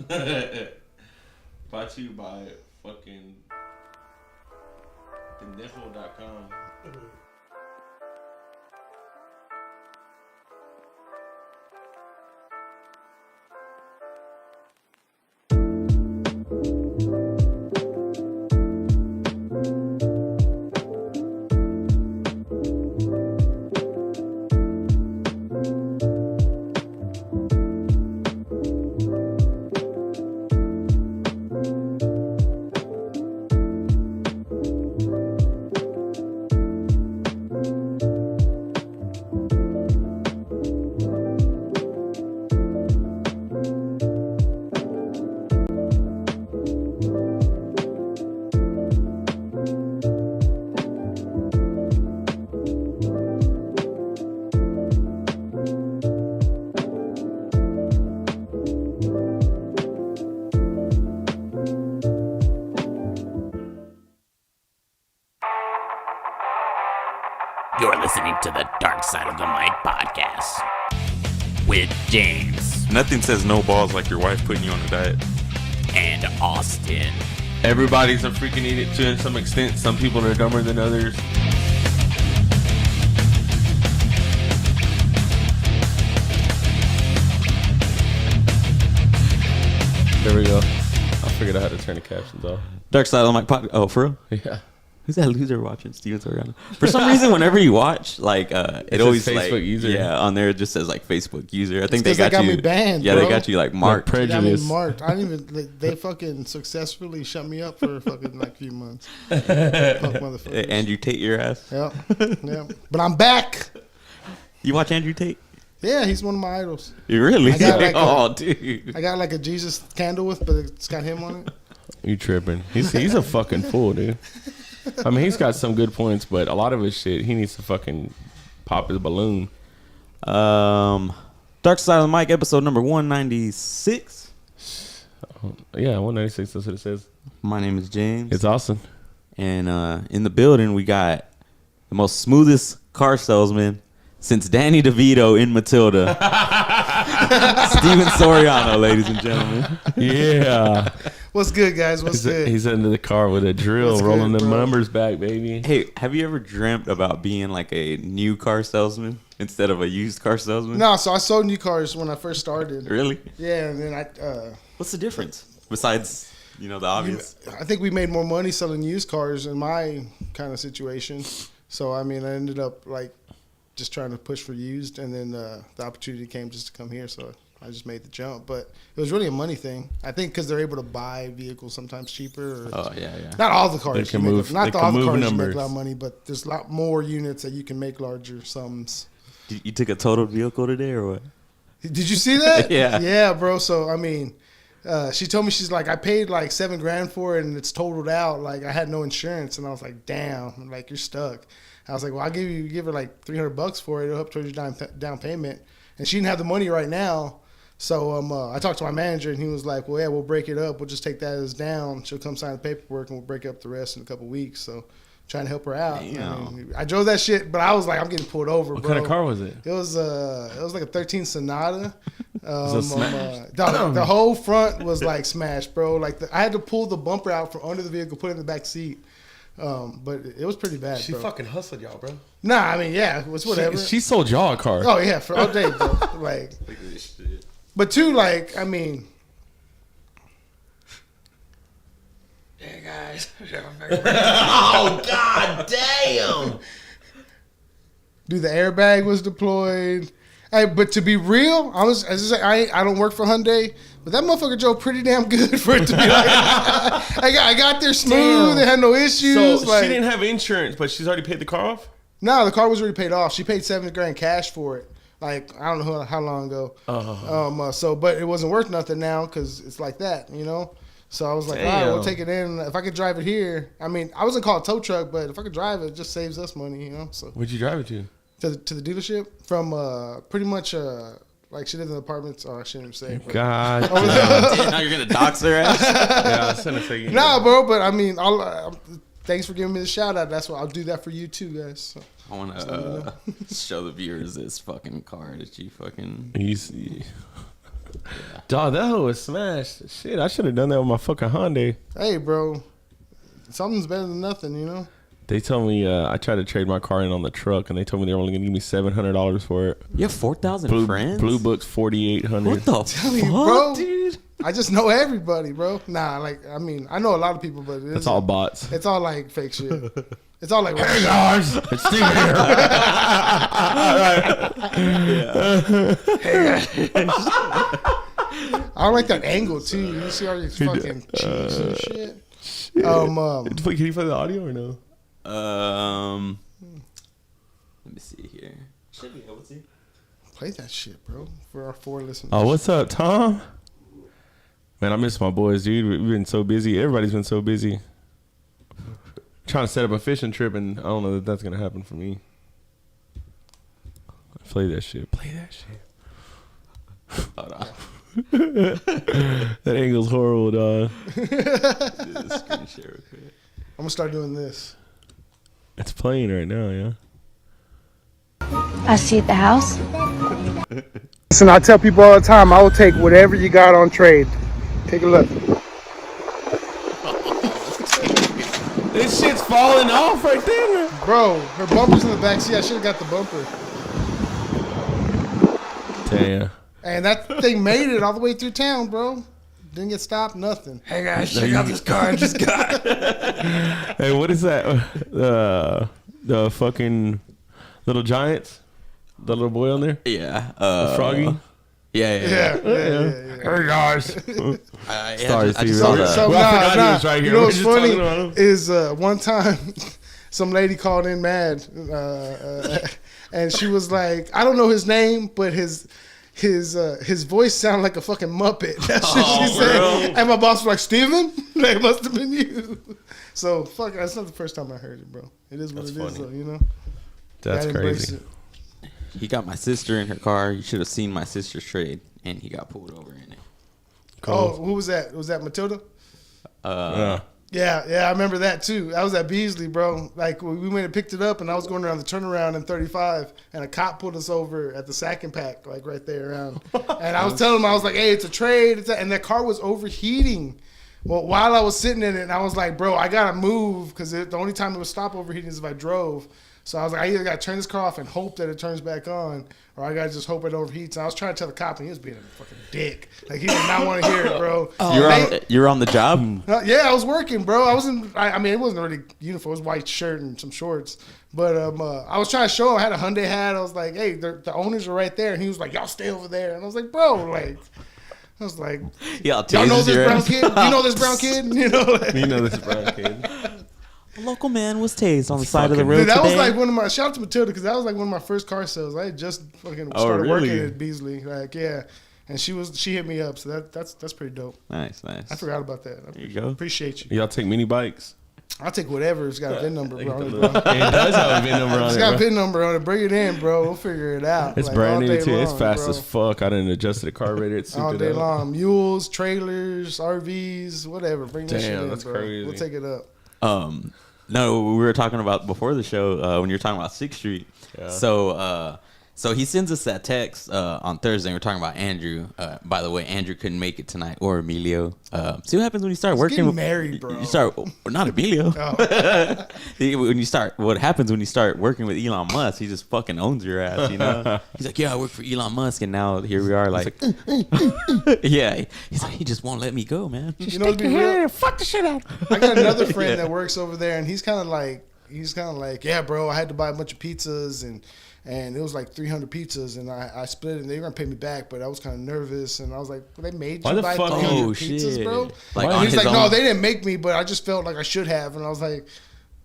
Brought to you by fucking pendejo.com. You're listening to the Dark Side of the Mic podcast with James Nothing says no balls like your wife putting you on a diet. and Austin. Everybody's a freaking idiot to some extent. Some people are dumber than others. There we go. I figured out how to turn the captions off. Dark Side of the Mic podcast. Oh, for real? Yeah. Who's that loser watching Steven Soriano? For some reason, whenever you watch, like, it always Facebook like, user. yeah, on there it just says like Facebook user. I think It's 'cause they got me banned, Yeah, bro. they got you like marked. Like I mean, prejudice. marked. I didn't even. They fucking successfully shut me up for fucking like a few months. Fuck motherfuckers. Andrew Tate your ass. Yep. Yep. But I'm back. You watch Andrew Tate? Yeah, he's one of my idols. You really? I got like oh, dude. I got like a Jesus candle with, but it's got him on it. You tripping. He's a fucking fool, dude. I mean, he's got some good points, but a lot of his shit, he needs to fucking pop his balloon. Dark Side of the Mic, episode number 196. Yeah, 196, that's what it says. My name is James. It's awesome. And in the building, we got the most smoothest car salesman since Danny DeVito in Matilda. Steven Soriano, ladies and gentlemen. Yeah. What's good, guys? What's good? He's into the car with a drill, What's rolling good, the bro? numbers back, baby. Hey, have you ever dreamt about being like a new car salesman instead of a used car salesman? No, so I sold new cars when I first started. Really? Yeah, and then What's the difference? Besides, the obvious. I think we made more money selling used cars in my kind of situation. So I mean, I ended up like just trying to push for used, and then the opportunity came just to come here. So I just made the jump, but it was really a money thing. I think because they're able to buy vehicles sometimes cheaper. Or Oh, yeah. not all the cars. They can you make move- not they can all the move cars you numbers. make a lot of money, but there's a lot more units that you can make larger sums. You took a totaled vehicle today or what? Did you see that? Yeah. Yeah, bro. So I mean, she told me, she's like, I paid like $7,000 for it and it's totaled out. Like I had no insurance, and I was like, damn. I'm like, you're stuck. I was like, well, I'll give her like $300 for it. It'll help towards your down payment. And she didn't have the money right now. So I talked to my manager, and he was like, well, yeah, we'll break it up. We'll just take that as down. She'll come sign the paperwork, and we'll break up the rest in a couple weeks. So trying to help her out. I drove that shit, but I was like, I'm getting pulled over, What bro. kind of car was it? It was like a 13 Sonata. smashed? The whole front was like smashed, bro. Like I had to pull the bumper out from under the vehicle, put it in the back seat. But it was pretty bad. She bro. fucking hustled y'all, bro. Nah, I mean, yeah, it was whatever. She sold y'all a car. Oh yeah, for all day, bro. Like, but two, like, I mean, Hey guys. Oh, god damn. dude, the airbag was deployed. Hey, but to be real, I don't work for Hyundai, but that motherfucker drove pretty damn good for it to be like. I got there smooth. They had no issues. So she didn't have insurance, but she's already paid the car off? No, the car was already paid off. She paid $7,000 cash for it. Like, I don't know how long ago. But it wasn't worth nothing now because it's like that, So I was like, all right, we'll take it in. If I could drive it here, I mean, I wasn't called a tow truck, but if I could drive it, it just saves us money, So Where'd you drive it to? to the dealership from pretty much like she lives in apartments. Oh, I shouldn't say. But God. Damn, now you're going to dox her ass? Yeah, I was gonna say you. Nah, bro, but I mean, thanks for giving me the shout out. That's what I'll do that for you too, guys. So. I want to show the viewers this fucking car that you fucking... Dog, that hoe was smashed. Shit, I should have done that with my fucking Hyundai. Hey, bro. Something's better than nothing, you know? They told me I tried to trade my car in on the truck, and they told me they were only going to give me $700 for it. You have 4,000 friends? Blue Book's $4,800. What the Tell me, fuck, bro. dude? I just know everybody, bro. Nah, like, I mean, I know a lot of people, but It's all bots. it's all like fake shit. It's all like, Hey guys, it's Steve here. I don't like that angle too. You see all these fucking cheeks and shit. Can you play the audio or no? Let me see here. Should be able to. Play that shit, bro, for our 4 listeners. Oh, what's up, Tom? Man, I miss my boys, dude. We've been so busy. Everybody's been so busy. Trying to set up a fishing trip, and I don't know that that's gonna happen for me. Play that shit. Play that shit. Hold on. That angle's horrible, dog. Do the screen share real quick. I'm gonna start doing this. It's playing right now, yeah. I see the house. Listen, I tell people all the time, I will take whatever you got on trade. Take a look. This shit's falling off right there. Bro, her bumper's in the back seat. I should have got the bumper. Damn. And that thing made it all the way through town, bro. Didn't get stopped, nothing. Hey guys, check out this car I just got. Hey, what is that? The fucking Little Giants? The little boy on there? Yeah. The Froggy? Yeah. Hey guys. Sorry, Sorry, I just Steve. saw that. So, Well, I forgot he was right You here. know We're what's just funny talking about him. is one time some lady called in mad, and she was like, I don't know his name, but his voice sounded like a fucking Muppet. That's what she said. And my boss was like, Steven? That must have been you. So, fuck, that's not the first time I heard it, bro. It is what That's it is, funny. though, you know? That's Gotta embrace crazy. it. He got my sister in her car. You should have seen my sister's trade, and he got pulled over in it. Oh, who was that? Was that Matilda? Yeah. Yeah, I remember that too. I was at Beasley, bro. Like we went and picked it up, and I was going around the turnaround in 35, and a cop pulled us over at the Sack and Pack, like right there around. And I was telling him, I was like, "Hey, it's a trade," and that car was overheating. Well, while I was sitting in it, and I was like, "Bro, I gotta move because the only time it would stop overheating is if I drove." So I was like, I either gotta turn this car off and hope that it turns back on, or I gotta just hope it overheats. And I was trying to tell the cop, and he was being a fucking dick. Like he did not want to hear it, bro. You're on the job. Yeah, I was working, bro. I wasn't. I mean, it wasn't really uniform. It was white shirt and some shorts. But I was trying to show him. I had a Hyundai hat. I was like, hey, the owners are right there. And he was like, y'all stay over there. And I was like, bro, like, I was like, Y'all know this your brown ass. kid? You know this brown kid? You know, like, You know this brown kid. A local man was tased on the side of the road dude, that today. was like one of my. Shout out to Matilda because that was like one of my first car sales. I had just fucking started really? working at Beasley. Like, yeah. And she hit me up. So that's pretty dope. Nice. I forgot about that. There you go. Appreciate you. Y'all take mini bikes? I'll take whatever. It's got a VIN number, bro. It does have a VIN number on It's it, got a bro. VIN number on it. Bring it in, bro. We'll figure it out. It's Like, brand all new day too. It's long, fast bro. as fuck. I didn't adjusted the carburetor. It All souped day it up. long. Mules, trailers, RVs, whatever. Bring that shit Damn, in, that's bro. crazy. We'll take it up. No, we were talking about before the show when you were talking about 6th Street. Yeah. So he sends us that text on Thursday. We're talking about Andrew. By the way, Andrew couldn't make it tonight, or Emilio. See what happens when you start working. getting married, bro. You start, not Emilio. Oh. What happens when you start working with Elon Musk? He just fucking owns your ass, you know. He's like, yeah, I work for Elon Musk, and now here we are, like, yeah. He's like, he just won't let me go, man. You know, to be real, Fuck the shit out. I got another friend that works over there, and he's kind of like, yeah, bro, I had to buy a bunch of pizzas, and it was like 300 pizzas, and I split it, and they were gonna pay me back, but I was kind of nervous, and I was like, well, they made Why you the buy fuck- 300 Oh, pizzas, shit. bro. Like, And on he's his like, no, own? they didn't make me, but I just felt like I should have, and I was like,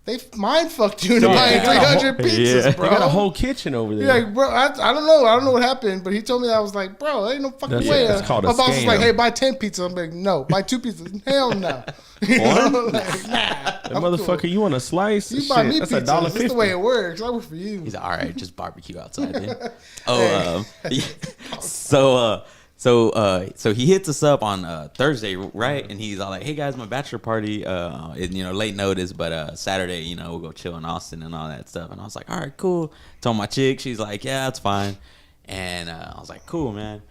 they mind fucked you into Yeah. buying They got a 300 pizzas, yeah. bro. They got a whole kitchen over there. Yeah, like, bro, I don't know what happened, but he told me that. I was like, bro, ain't no fucking That's- way. that's called a My boss was like, scam. hey, buy 10 pizzas. I'm like, no, buy 2 pizzas. Hell no. You know, like, nah, That I'm motherfucker, cool. you want a slice? You buy me That's pizza. That's $1.50. the way it works. I work for you. He's like, all right, just barbecue outside then. So he hits us up on Thursday, right? And he's all like, hey guys, my bachelor party, late notice, but Saturday, we'll go chill in Austin and all that stuff. And I was like, all right, cool. Told my chick, she's like, yeah, that's fine. And I was like, cool, man.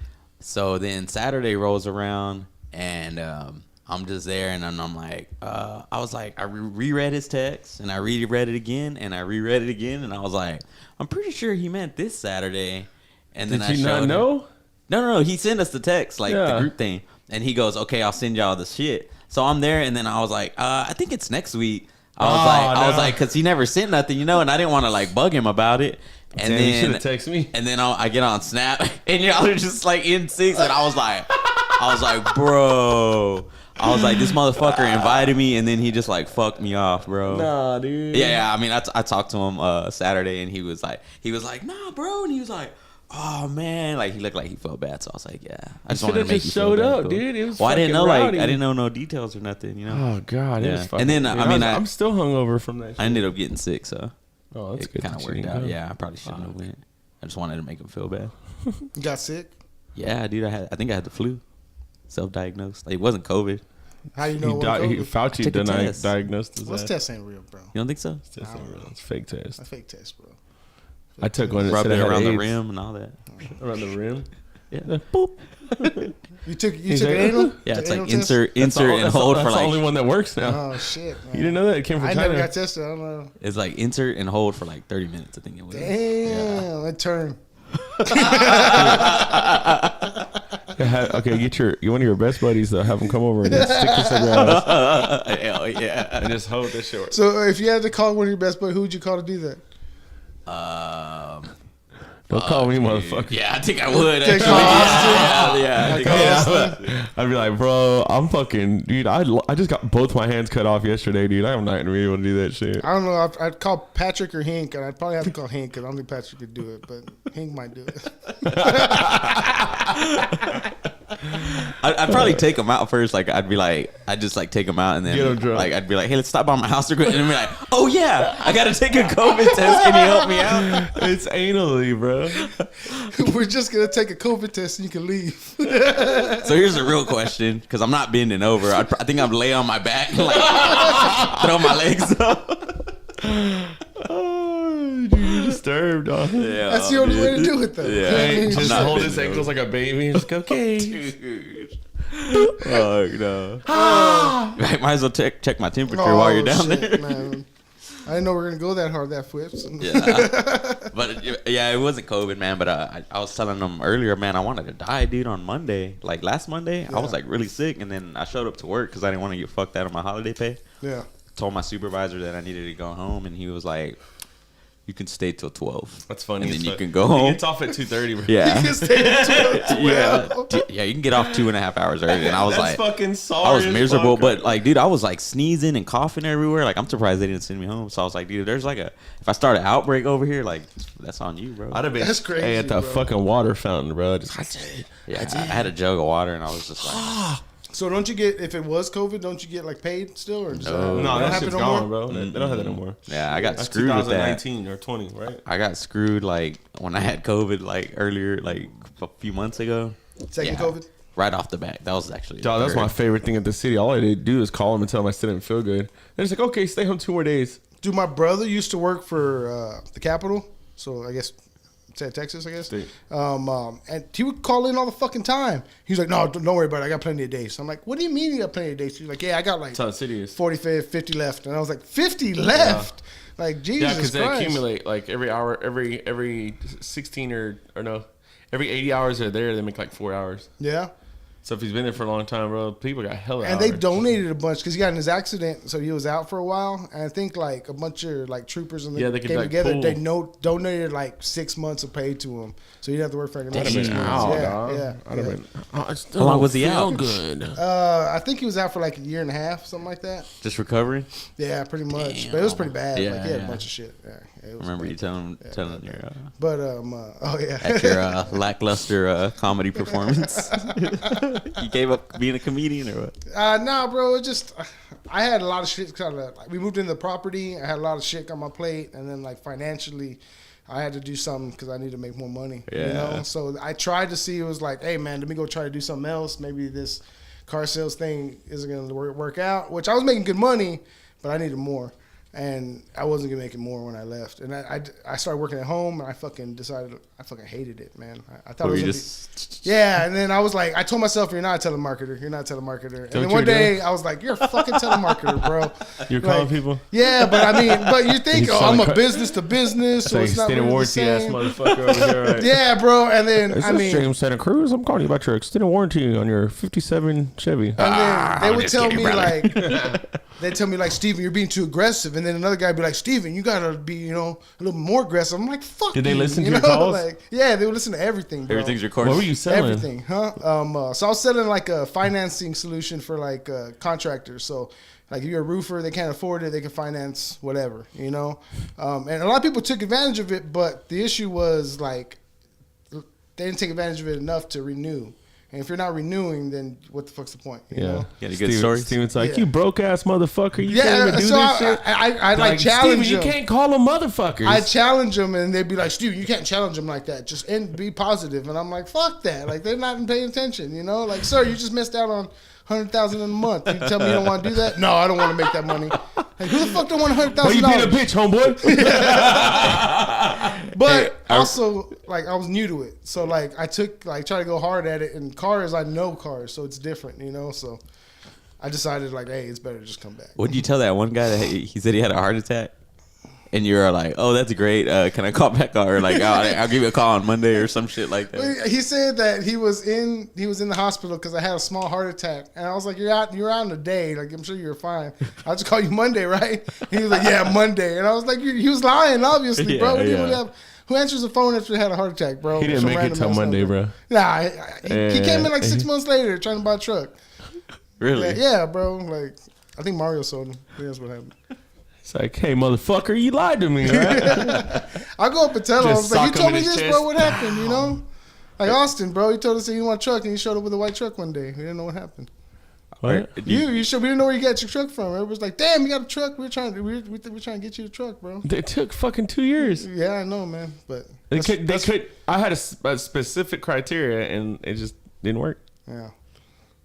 So then Saturday rolls around, and I'm just there, and I'm like, I was like, I reread his text, and I reread it again, and I reread it again, and I was like, I'm pretty sure he meant this Saturday. And then Did you not know? No. He sent us the text, like the group thing, and he goes, okay, I'll send y'all the shit. So I'm there, and then I was like, I think it's next week. I was like, because he never sent nothing, and I didn't want to like bug him about it. And Damn, then you should have texted me. And then I get on Snap, and y'all are just like in 6, and I was like, bro. I was like, this motherfucker invited me, and then he just like fucked me off, bro. Nah, dude. Yeah. I mean, I talked to him Saturday, and he was like, nah, bro, and he was like, oh man, like he looked like he felt bad, so I was like, yeah, I just wanted to make you feel showed bad, up, cool. dude. It was I didn't know rowdy. I didn't know no details or nothing, Oh god, it was fucking. And then I'm still hungover from that shit. I ended up getting sick, so that's it good. kind of worked out. Yeah, I probably shouldn't have went. I just wanted to make him feel bad. You got sick? Yeah, dude, I think I had the flu. Self-diagnosed. Like, it wasn't COVID. How you know? Fauci diagnosed his What's ass. test ain't real, bro? You don't think so? It's just ain't real. It's fake test. A fake test, bro. I took one that Rub said it I had around the AIDS. rim and all that. Around the rim. Yeah. Boop. You took He's an like, anal? Yeah, it's Anal like test? insert and hold for That's the like. only one that works now. Oh shit! Man. You didn't know that? It came from I China. never got tested. I don't know. It's like insert and hold for like 30 minutes. I think it was. Damn, that turn. Okay, get one of your best buddies to have them come over and just stick this in your ass Hell yeah. and just hold this short. So if you had to call one of your best buddies, who would you call to do that? Don't call me motherfucker. Yeah, I think I would. Take Actually. Yeah, I think I would. I'd be like, bro, I'm fucking, dude. I just got both my hands cut off yesterday, dude. I'm not gonna be able to do that shit. I don't know. I'd call Patrick or Hink, and I'd probably have to call Hink because I don't think Patrick could do it, but Hink might do it. I'd probably take him out first. Like I'd just like take him out and Get him then drunk. like I'd be like, hey, let's stop by my house real quick, and then be like, oh yeah, I gotta take a COVID test. Can you help me out? It's anally, bro. We're just gonna take a COVID test and you can leave. So here's the real question, because I'm not bending over. I think I'm lay on my back and like throw my legs up. Oh, dude, you're disturbed, dog. Yeah, That's the only way to do it, though. Yeah. Hey, I'm just not hold bending his ankles over. like a baby. Just go, okay. Dude. Oh no. Right, might as well check my temperature while you're down shit, there. Man. I didn't know we were gonna go that hard, that flips. Yeah, but yeah, it wasn't COVID, man. But I was telling them earlier, man, I wanted to die, dude, on Monday. Like last Monday, I was like really sick, and then I showed up to work because I didn't want to get fucked out of my holiday pay. Yeah. Told my supervisor that I needed to go home, and he was like, "You can stay till 12." That's funny. And then as you fuck. can go home. He gets off at 2:30, bro. Yeah, You can stay until 12. yeah, you can get off 2.5 hours early. And I was That's like, fucking sorry. I was as miserable, fuck. but like, dude, I was like sneezing and coughing everywhere. Like, I'm surprised they didn't send me home. So I was like, dude, there's like if I start an outbreak over here, like, that's on you, bro. I'd have been That's crazy, hey, at the bro. fucking water fountain, bro. Just Yeah, I had a jug of water, and I was just like, So don't you get, if it was COVID, don't you get like paid still, or does No. that no, don't that happen shit's no gone, more? bro. They don't have that no more. yeah, I got That's screwed with that. 2019 or 20, right? I got screwed like when I had COVID, like earlier, like a few months ago. Second Yeah. COVID. Right off the bat, that was actually. Dog, that's very- my favorite thing at the city. All I did do is call them and tell them I still didn't feel good. They're just like, okay, stay home 2 more days. Dude, my brother used to work for the Capitol, so I guess it's at Texas, I guess. State. And he would call in all the fucking time. He's like, no, don't worry about it. I got plenty of days. So I'm like, what do you mean you got plenty of days? He's like, yeah, I got like That's how the city is. 40, 50 left. And I was like, 50 left? Like, Jesus Yeah, because they Christ. accumulate like every hour, every 16 or no, every 80 hours they're there, they make like 4 hours. Yeah. So if he's been there for a long time, bro, people got hella And hours. they donated a bunch because he got in his accident, so he was out for a while. And I think like a bunch of like troopers and Yeah, they they could, came like, together. pool. They donated like 6 months of pay to him, so he didn't have to work for another I'd have 6 been months. out, Yeah, dog. yeah, I'd have yeah. been. I still How long don't was he feel out? Good. I think he was out for like a year and a half, something like that. just recovering. Yeah, pretty much. But it was pretty bad. Yeah, like he had yeah. a bunch of shit. Yeah, it I was remember bad. you telling your But oh yeah. at your lackluster comedy performance. You gave up being a comedian or what? Nah, bro. It just I had a lot of shit. Like, we moved into the property. I had a lot of shit on my plate, and then like financially, I had to do something because I need to make more money. You Yeah. know. So I tried to see. It was like, hey man, let me go try to do something else. Maybe this car sales thing isn't gonna work out. Which I was making good money, but I needed more. And I wasn't gonna make it more when I left. And I started working at home, and I fucking decided I fucking hated it, man. I thought it was yeah. And then I was like, I told myself, you're not a telemarketer. You're not a telemarketer. And then one day I was like, you're a fucking telemarketer, bro. You're calling people? Yeah, but I mean, but you think, I'm a business to business, so it's not really the same. Motherfucker over here, right? Yeah, bro. And then James Santa Cruz. I'm calling you about your extended warranty on your '57 Chevy. And then they would tell me like, they tell me like, Steven, you're being too aggressive. And then another guy would be like, Steven, you gotta be, a little more aggressive. I'm like, fuck. Did they listen to your calls? Like, yeah, they would listen to everything, bro. Everything's recorded. What were you selling? Everything, huh? So I was selling like a financing solution for like contractors. So like if you're a roofer, they can't afford it, they can finance whatever, And a lot of people took advantage of it, but the issue was like they didn't take advantage of it enough to renew. And if you're not renewing, then what the fuck's the point? You know? Got a good story. Steven's like, you broke ass motherfucker. You can't even do this shit. I like challenge Steven, them. you can't call them motherfuckers. I challenge them, and they'd be like, Steven, you can't challenge them like that. Just be positive. And I'm like, fuck that. Like, they're not paying attention, Like, sir, you just missed out on $100,000 in a month. You tell me you don't want to do that? No, I don't want to make that money. Like, who the fuck don't want $100,000? Well, you being a bitch, homeboy. But also, like, I was new to it. So, like, I tried to go hard at it. And cars, I know cars, so it's different, So I decided, like, hey, it's better to just come back. What did you tell that one guy that he said he had a heart attack? And you're like, oh, that's great. Can I call back? Or like, I'll give you a call on Monday or some shit like that. He said that he was in the hospital because I had a small heart attack, and I was like, you're out in a day. Like, I'm sure you're fine. I'll just call you Monday, right? And he was like, yeah, Monday. And I was like, he was lying, obviously, bro. Who answers the phone after he had a heart attack, bro? He didn't make it till Monday, bro. Nah, he came in like 6 months later trying to buy a truck. Really? Yeah, bro. Like, I think Mario sold him. I think that's what happened. It's like, hey, motherfucker, you lied to me, right? I go up and tell him, I was like, you told me this, chest. bro. What happened, Like Austin, bro. He told us that he want a truck, and he showed up with a white truck one day. We didn't know what happened. What? We didn't know where you got your truck from. Everybody's like, damn, you got a truck. We're trying to get you a truck, bro. It took fucking 2 years. Yeah, I know, man. But they could. I had a specific criteria, and it just didn't work. Yeah.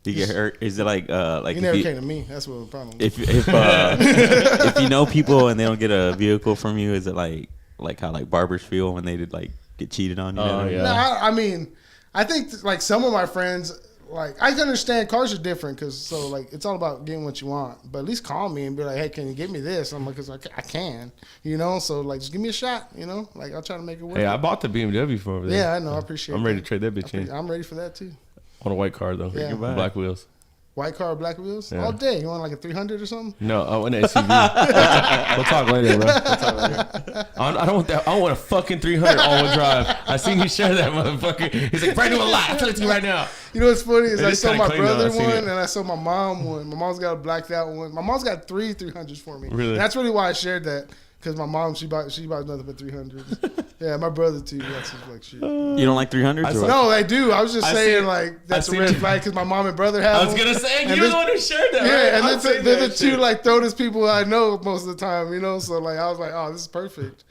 You get hurt? Is it like he never came to me? That's what the problem was. If you know people and they don't get a vehicle from you, is it like how like barbers feel when they did like get cheated on? Oh yeah. No, I mean, I think like some of my friends, like I can understand cars are different because like it's all about getting what you want. But at least call me and be like, hey, can you give me this? I'm like, because I can, So like, just give me a shot, Like I'll try to make it work. Hey, I bought the BMW for over there. Yeah, I know. I appreciate. I'm ready to trade that bitch in. I'm ready for that too. On a white car though. Yeah. Black wheels. White car, black wheels, Yeah. all day. You want like a 300 or something? No, I want an SUV. We'll talk later, bro. I don't want that. I want a fucking 300 all-wheel drive. I seen you share that motherfucker. He's like, brand new alive. I'll tell it to you right now. You know what's funny is It I is saw kinda my clean, brother though. I seen one it. and I saw my mom one. My mom's got a blacked out one. My mom's got 3 300s for me. Really? And that's really why I shared that. Because my mom, she buys nothing but 300s. Yeah, my brother too. That's just like shit. You don't like 300s? Or what? No, I do. I was just saying seen- like that's I a seen red it. flag because my mom and brother have I was them. gonna say And you're this- the one who shared that. Yeah, right? and I've seen they're the that two shit. like throatest people I know most of the time. So like I was like, oh, this is perfect.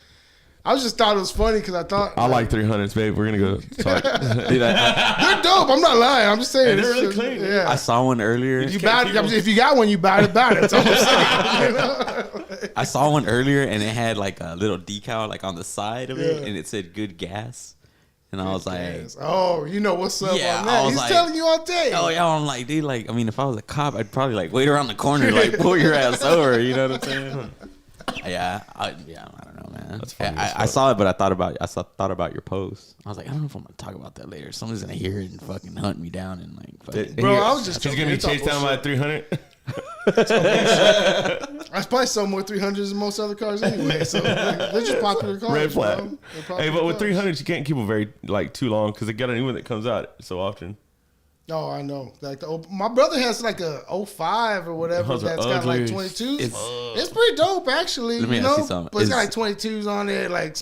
I just thought it was funny because I thought I like 300s, babe. We're gonna go talk. Dude, they're dope. I'm not lying. I'm just saying they're it's really just- clean. Yeah. I saw one earlier. You buy it, if you got one, you buy it. That's all I'm saying. I saw one earlier and it had like a little decal like on the side of it Yeah. and it said good gas. And I was like, oh, you know what's up Yeah, on I that. was He's like- telling you all day. oh yeah, I'm like, dude, like, I mean, if I was a cop, I'd probably like wait around the corner, like pull your ass over. You know what I'm saying? Yeah, I don't know, man. That's funny I as fuck. saw it, but I thought about your post. I was like, I don't know if I'm gonna talk about that later. Someone's gonna hear it and fucking hunt me down and like, fucking, Bro, I was just She's joking. gonna be It's all chased down by a bullshit. 300. I probably sold more 300s than most other cars anyway. So like, they're just popular cars. Red flag. bro. They're popular Hey, but with cars. 300s, you can't keep them very too long because they got a new one that comes out so often. No, I know. Like my brother has like a 05 or whatever Those are that's got like ugly. 22s. It's- It's pretty dope, actually. Let me ask you something. But it's got Is- like 22s on it, like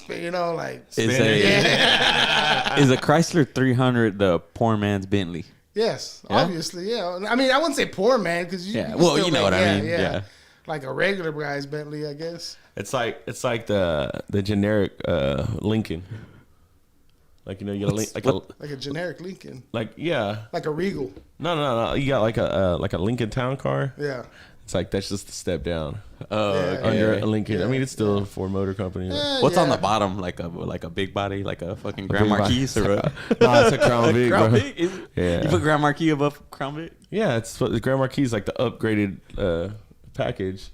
like. is Yeah. is a Chrysler 300 the poor man's Bentley? Yes, Yeah? obviously, yeah. I mean, I wouldn't say poor man because Yeah, well, you know what I mean, yeah. Like a regular guy's Bentley, I guess. It's like the generic Lincoln. Like you get a link, Like a generic Lincoln, yeah. like a Regal. No. You got like a Lincoln Town car. Yeah. It's like that's just a step down Okay. under a Lincoln. I mean, it's still a Ford Motor Company. What's on the bottom? Like a big body, like a fucking Grand Marquis or a No, it's a Crown Vic, Crown bro. Vic? Is it? Yeah. You put Grand Marquis above Crown Vic? Yeah, it's the Grand Marquis is like the upgraded package.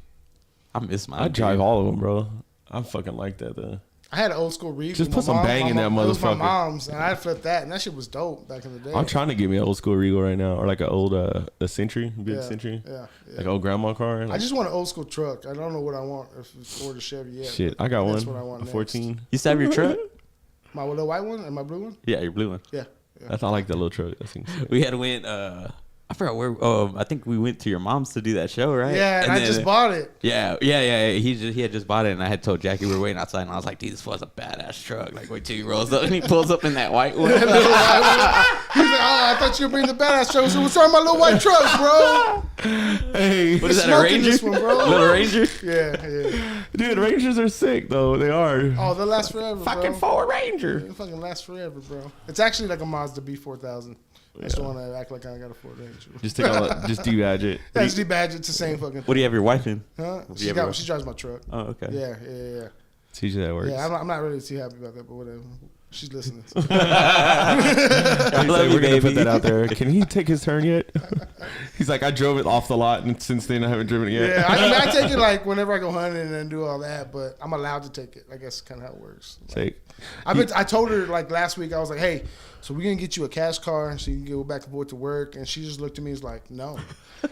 I miss my. I drive all of them, bro. I fucking like that though. I had an old school Regal. Just put some bang in that It was my motherfucker. mom's, and I flipped that, and that shit was dope back in the day. I'm trying to get me an old school Regal right now, or like an old a Century, big Yeah, Century, yeah. like old grandma car. I Like, just want an old school truck. I don't know what I want, if it's Ford or Chevy yet. shit, but I got that's one, what I want a next. 14. You used to have your truck? My little white one and my blue one. Yeah, your blue one. Yeah. I like that little truck. That thing's sick. We had went. I forgot where. I think we went to your mom's to do that show, right? Yeah, and I then- just bought it. Yeah. He had just bought it, and I had told Jackie we were waiting outside, and I was like, "Dude, this was a badass truck." Like, wait till he rolls up, and he pulls up in that white one. He's like, "Oh, I thought you were bringing the badass truck." So what's wrong with my little white truck, bro? Hey, What is that? A Smoking Ranger? this one, bro. Little Ranger? Yeah. dude, Rangers are sick though. They are. Oh, they'll last forever, Fucking bro. Ford Ranger. It'll fucking last forever, bro. It's actually like a Mazda B4000. I just want to act like I got a Ford Ranger. Just take all that, just debadge it. Yeah, just debadge it. It's the same fucking. What do you have your wife in? Huh? do you She have your- drives my truck. Oh, okay. Yeah. It's usually that works. Yeah, I'm not really too happy about that, but whatever. She's listening. I love you, We're gonna baby. put that out there. Can he take his turn yet? He's like, I drove it off the lot, and since then I haven't driven it yet. Yeah, I take it like whenever I go hunting and do all that, but I'm allowed to take it. I guess kind of how it works. Take. I told her like last week. I was like, "Hey, so we're gonna get you a cash car so you can go back and forth to work." And she just looked at me, and was like, "No,"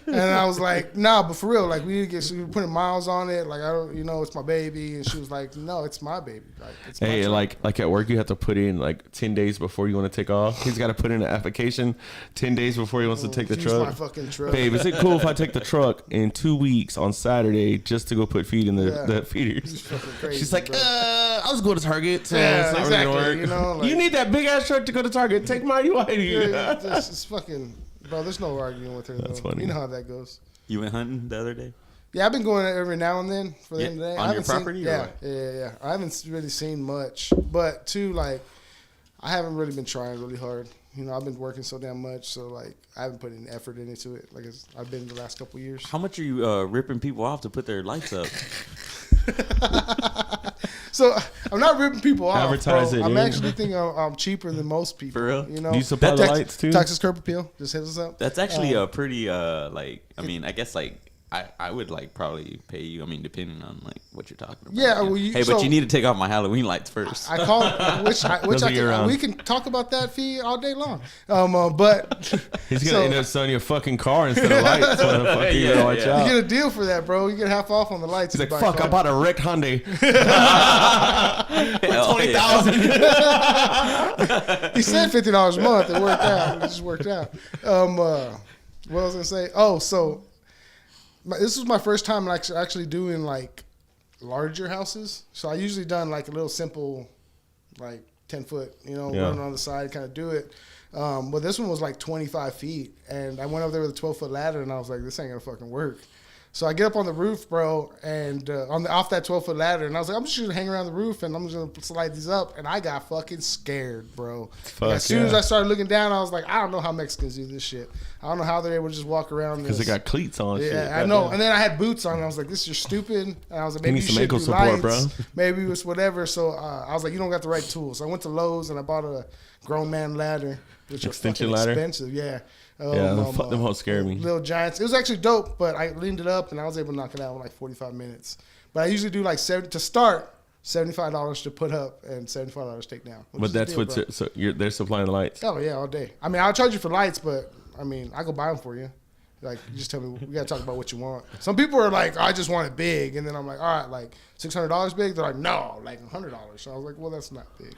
and I was like, "Nah, but for real, like we need to get. So we were putting miles on it. Like I don't, it's my baby." And she was like, "No, it's my baby. Like it's my Hey, truck." like at work, you have to put in like 10 days before you want to take off. He's got to put in an application 10 days before he wants to take the Use truck. my fucking truck. Babe, is it cool if I take the truck in 2 weeks on Saturday just to go put feed in the Yeah. feeders? He's fucking crazy, She's like, bro. I'll just go to Target. So Yeah, it's not exactly, really gonna work. you know, like- you need that big ass truck to go to Target. Take mine, you whitey. Yeah, it's fucking, bro. There's no arguing with her. That's though. funny. You know how that goes. You went hunting the other day? Yeah, I've been going every now and then for the end of the day. On I your haven't seen- property or Yeah, what? yeah. I haven't really seen much, but too like, I haven't really been trying really hard. I've been working so damn much, so like I haven't put any effort into it. Like I've been the last couple of years. How much are you ripping people off to put their lights up? So I'm not ripping people off. Advertise bro. it, I'm dude. actually thinking I'm cheaper than most people. For real? Do you supply the Texas- lights too? Texas Curb Appeal. Just hit us up. That's actually a pretty I guess like I would like probably pay you. I mean, depending on like what you're talking about. Yeah, well, hey, but you need to take off my Halloween lights first. I call which Those are year-round. we can talk about that fee all day long. But He's gonna so- end up selling you a fucking car instead of lights. Motherfucker, you gotta watch you out. get a deal for that, bro. You get half off on the lights. He's if like, you buy a fuck, I car. bought a wrecked Hyundai. Hell yeah. 20,000. He said $50 a month. It worked out. It just worked out. What was I gonna say? Oh, so this was my first time actually doing like larger houses. So I usually done like a little simple, like 10-foot, running on the side, kind of do it. But this one was like 25 feet, and I went over there with a 12-foot ladder, and I was like, this ain't gonna fucking work. So I get up on the roof, bro, and off that 12-foot ladder, and I was like, I'm just gonna hang around the roof, and I'm just gonna slide these up, and I got fucking scared, bro. Fuck, As soon as yeah. I started looking down, I was like, I don't know how Mexicans do this shit. I don't know how they're able to just walk around Because this. they got cleats on. Yeah, shit. I know. And then I had boots on, and I was like, this is stupid. And I was like, You maybe need you some should ankle do support, lights. bro. Maybe it was whatever. So I was like, you don't got the right tools. So I went to Lowe's, and I bought a grown man ladder, which Extension are fucking ladder? expensive. Yeah. Yeah, them hoes scare me. Little Giants. It was actually dope, but I leaned it up, and I was able to knock it out in like 45 minutes. But I usually do like $75 to put up and $75 to take down. which But is a that's deal, what's bro. it, so they're supplying the lights. Oh yeah, all day. I mean, I'll charge you for lights, but I mean, I go buy them for you. Like, you just tell me, we gotta talk about what you want. Some people are like, I just want it big, and then I'm like, all right, like $600 big. They're like, no, like $100. So I was like, well, that's not big.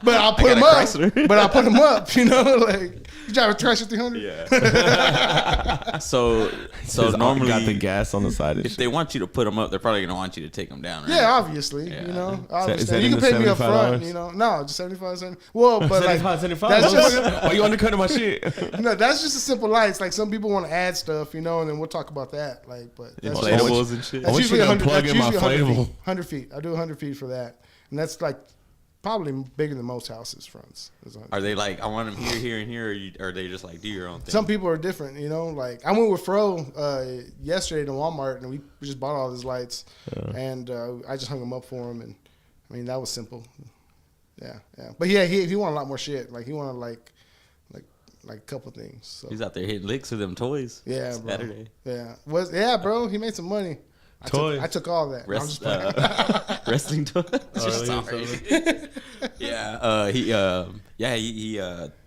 But I'll put them up. But I'll put them up. Like you drive a Chrysler 300. Yeah. So normally, got the gas on the side. And if shit. they want you to put them up, they're probably gonna want you to take them down, right? Yeah, obviously. Yeah. Is that you in can the pay me up front. $75? No, just 75 cents. Well, but like 75. that's just Why you undercutting my shit? that's just a simple lights. Like some people want to add stuff, and then we'll talk about that. Like, but that's just- Inflatables and shit. I want you to plug in my inflatable. 100 feet. I do 100 feet for that, and that's like probably bigger than most houses fronts. Are they like, I want them here, here, and here, or are they just like, do your own thing? Some people are different, you know. Like I went with Fro yesterday to Walmart, and we just bought all his lights, and I just hung them up for him, and I mean that was simple. Yeah. But yeah, he wanted a lot more shit. Like he wanted like a couple things. So. He's out there hitting licks with them toys. Yeah, Saturday. Bro. Yeah, bro. He made some money. I took all that. Wrestling toys.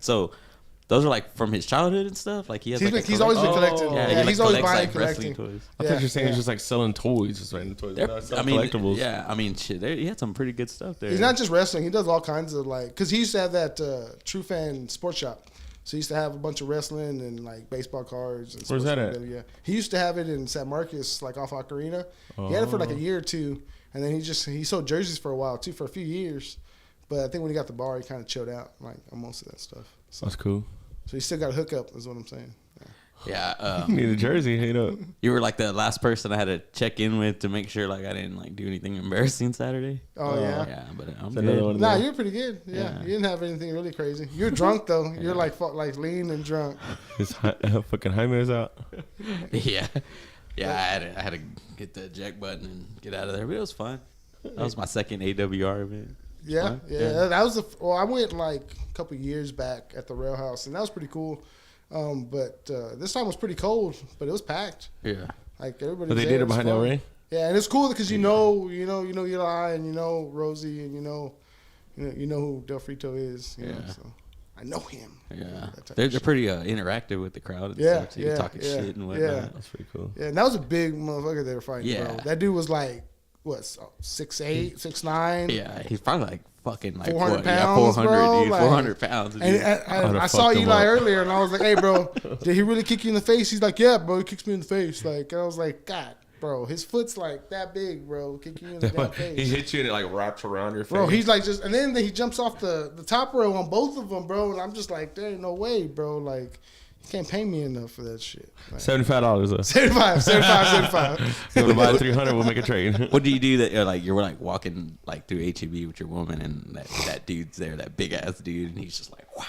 So those are like from his childhood and stuff. Like he's always been collecting. Yeah, he's always buying like collecting toys. I thought you were saying he's just like selling toys, just random toys. Collectibles. Yeah, I mean, shit. He had some pretty good stuff there. He's not just wrestling. He does all kinds of like, because he used to have that True Fan Sports Shop. So he used to have a bunch of wrestling and like baseball cards. And where's that at? Yeah, he used to have it in San Marcos, like off Ocarina. He had it for like a year or two, and then he sold jerseys for a while too, for a few years. But I think when he got the bar, he kind of chilled out like on most of that stuff. So, that's cool. So he still got a hookup, is what I'm saying. Yeah. You need a jersey, hit up. You were like the last person I had to check in with to make sure like I didn't like do anything embarrassing Saturday. Oh yeah. Yeah, but I'm good. Nah, you're pretty good. Yeah, you didn't have anything really crazy. You're drunk though. You're like lean and drunk. His fucking Jaime is out. Yeah. I had to get the eject button and get out of there, but it was fun. That was my second AWR event. Yeah. That was I went like a couple years back at the Rail House, and that was pretty cool. But this time was pretty cold, but it was packed. Yeah, like everybody. But they did it behind El Rey. Yeah, and it's cool because you know Eli and you know Rosie and you know who Del Frito is. You know, so I know him. Yeah, they're pretty interactive with the crowd. And stuff, so you're talking shit and whatnot. Yeah, that's pretty cool. Yeah, and that was a big motherfucker they were fighting. Yeah, bro. That dude was like what 6'8", 6'9". Yeah, he's probably like fucking like 400 pounds, yeah, 400, bro. dude, Like, 400 pounds. Dude. And I saw Eli earlier, and I was like, "Hey, bro, did he really kick you in the face?" He's like, "Yeah, bro, he kicks me in the face." Like, and I was like, "God, bro, his foot's like that big, bro, kicking you in the damn face." He hits you and it like wraps around your face. Bro, he's like and then he jumps off the top row on both of them, bro, and I'm just like, there ain't no way, bro. Like, you can't pay me enough for that shit. Like, $75 though. 75. You want to buy 300? We'll make a trade. What do you do that like you're like walking like through HEB with your woman and that dude's there, that big ass dude, and he's just like, wow.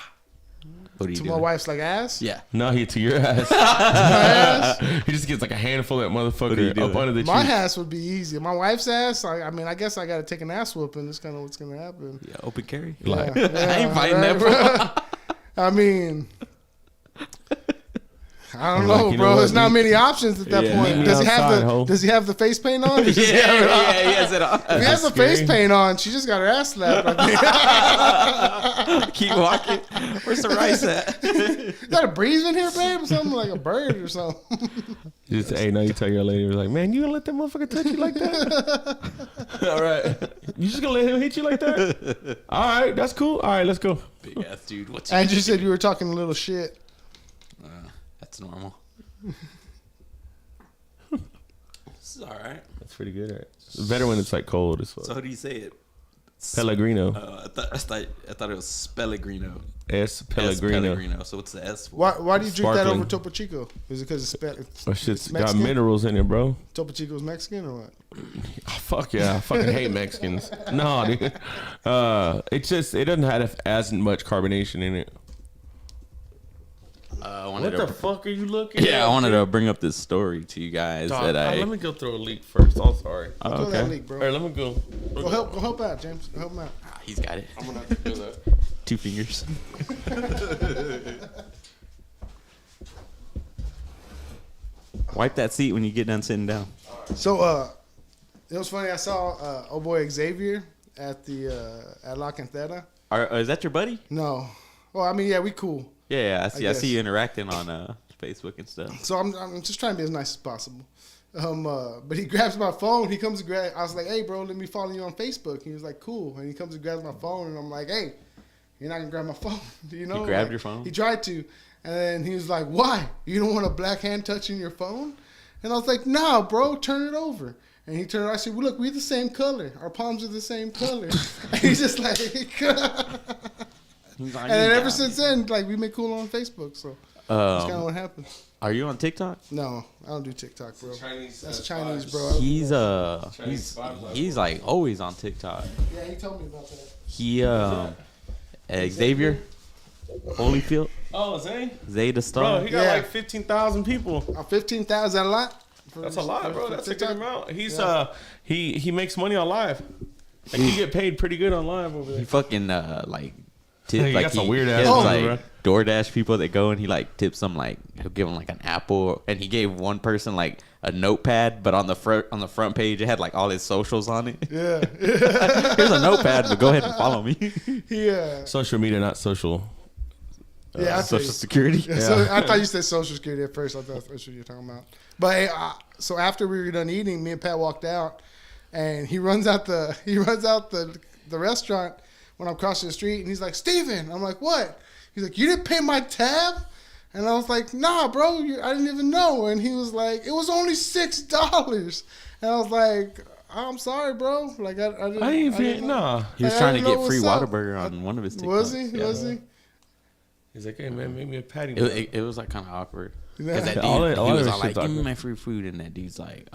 What do you do? My wife's like ass? Yeah. No, to your ass. My ass? He just gets like a handful of that motherfucker up under the My cheek. ass would be easy. My wife's ass, I mean, I guess I got to take an ass whooping. That's kind of what's going to happen. Yeah, open carry. Yeah, I ain't fighting that, bro. I mean, I don't know, like, bro. There's not many options at that point. Does he have the face paint on? He has it on. If he has the face paint on, she just got her ass slapped. Keep walking. Where's the rice at? You got a breeze in here, babe? Something like a bird or something. You tell your lady, like, man, you gonna let that motherfucker touch you like that? All right. You just gonna let him hit you like that? All right, that's cool. All right, let's go. Big ass dude. What's And you said you were talking a little shit. That's normal. This is all right. That's pretty good, right? It's better when it's like cold as well. So how do you say it? Pellegrino. I thought it was Pellegrino. S. Pellegrino. So what's the S for? Why do you drink that Sparkling. over Topo Chico? Is it because Oh, shit's got Mexican? minerals in it, bro. Topo Chico's Mexican or what? Oh, fuck yeah. I fucking hate Mexicans. No, dude. It doesn't have as much carbonation in it. What the fuck are you looking at? Yeah, I wanted to bring up this story to you guys that let me go through a leak first. I'm sorry. Go that leak, bro. All right, let me go. Go help out, James. Go help him out. He's got it. I'm gonna have to do that. 2 fingers. Wipe that seat when you get done sitting down. So, it was funny. I saw old boy Xavier at La Cantera. Is that your buddy? No. Well, I mean, yeah, we cool. Yeah, I guess. see you interacting on Facebook and stuff. So I'm just trying to be as nice as possible. But he grabs my phone. He comes to grab. I was like, "Hey, bro, let me follow you on Facebook." He was like, "Cool." And he comes and grabs my phone, and I'm like, "Hey, you're not gonna grab my phone." You know? He grabbed your phone? He tried to, and then he was like, "Why? You don't want a black hand touching your phone?" And I was like, "No, bro, turn it over." And he turned. I said, "Well, look, we're the same color. Our palms are the same color." And he's just like. And then ever since then, like we been cool on Facebook. So That's kind of what happened. Are you on TikTok? No, I don't do TikTok, bro. Chinese, That's Chinese, bro. He's like always on TikTok. Yeah, he told me about that. He Xavier Holyfield. Oh, Zay? Zay the Star. Bro, he got like 15,000 people. 15,000, is that a lot? That's a lot, bro. That's a TikTok? good amount. He's he makes money on live. Like he get paid pretty good on live over He there. fucking tip, He like got some weird he ass has, money, like DoorDash people that go and he like tips them, like he'll give them like an apple, and he gave one person like a notepad, but on the front page it had like all his socials on it. Yeah. Here's a notepad, but go ahead and follow me. Yeah. Social media, not social. Yeah, I Social Security. Yeah. So I thought you said Social Security at first. I thought that's what you were talking about. But hey, so after we were done eating, me and Pat walked out, and he runs out the restaurant when I'm crossing the street, and he's like, "Steven," I'm like, "What?" He's like, "You didn't pay my tab?" And I was like, "Nah, bro, I didn't even know." And he was like, "It was only $6." And I was like, "I'm sorry, bro. Like I didn't Nah. He was I trying to didn't get know free what's up. Whataburger on one of his TikToks. Was he? Yeah. Was he? He's like, hey man, make me a patty. It was like kind of awkward. Because that dude, All that he was shit's all like, "Give me awkward. my free food," and that dude's like,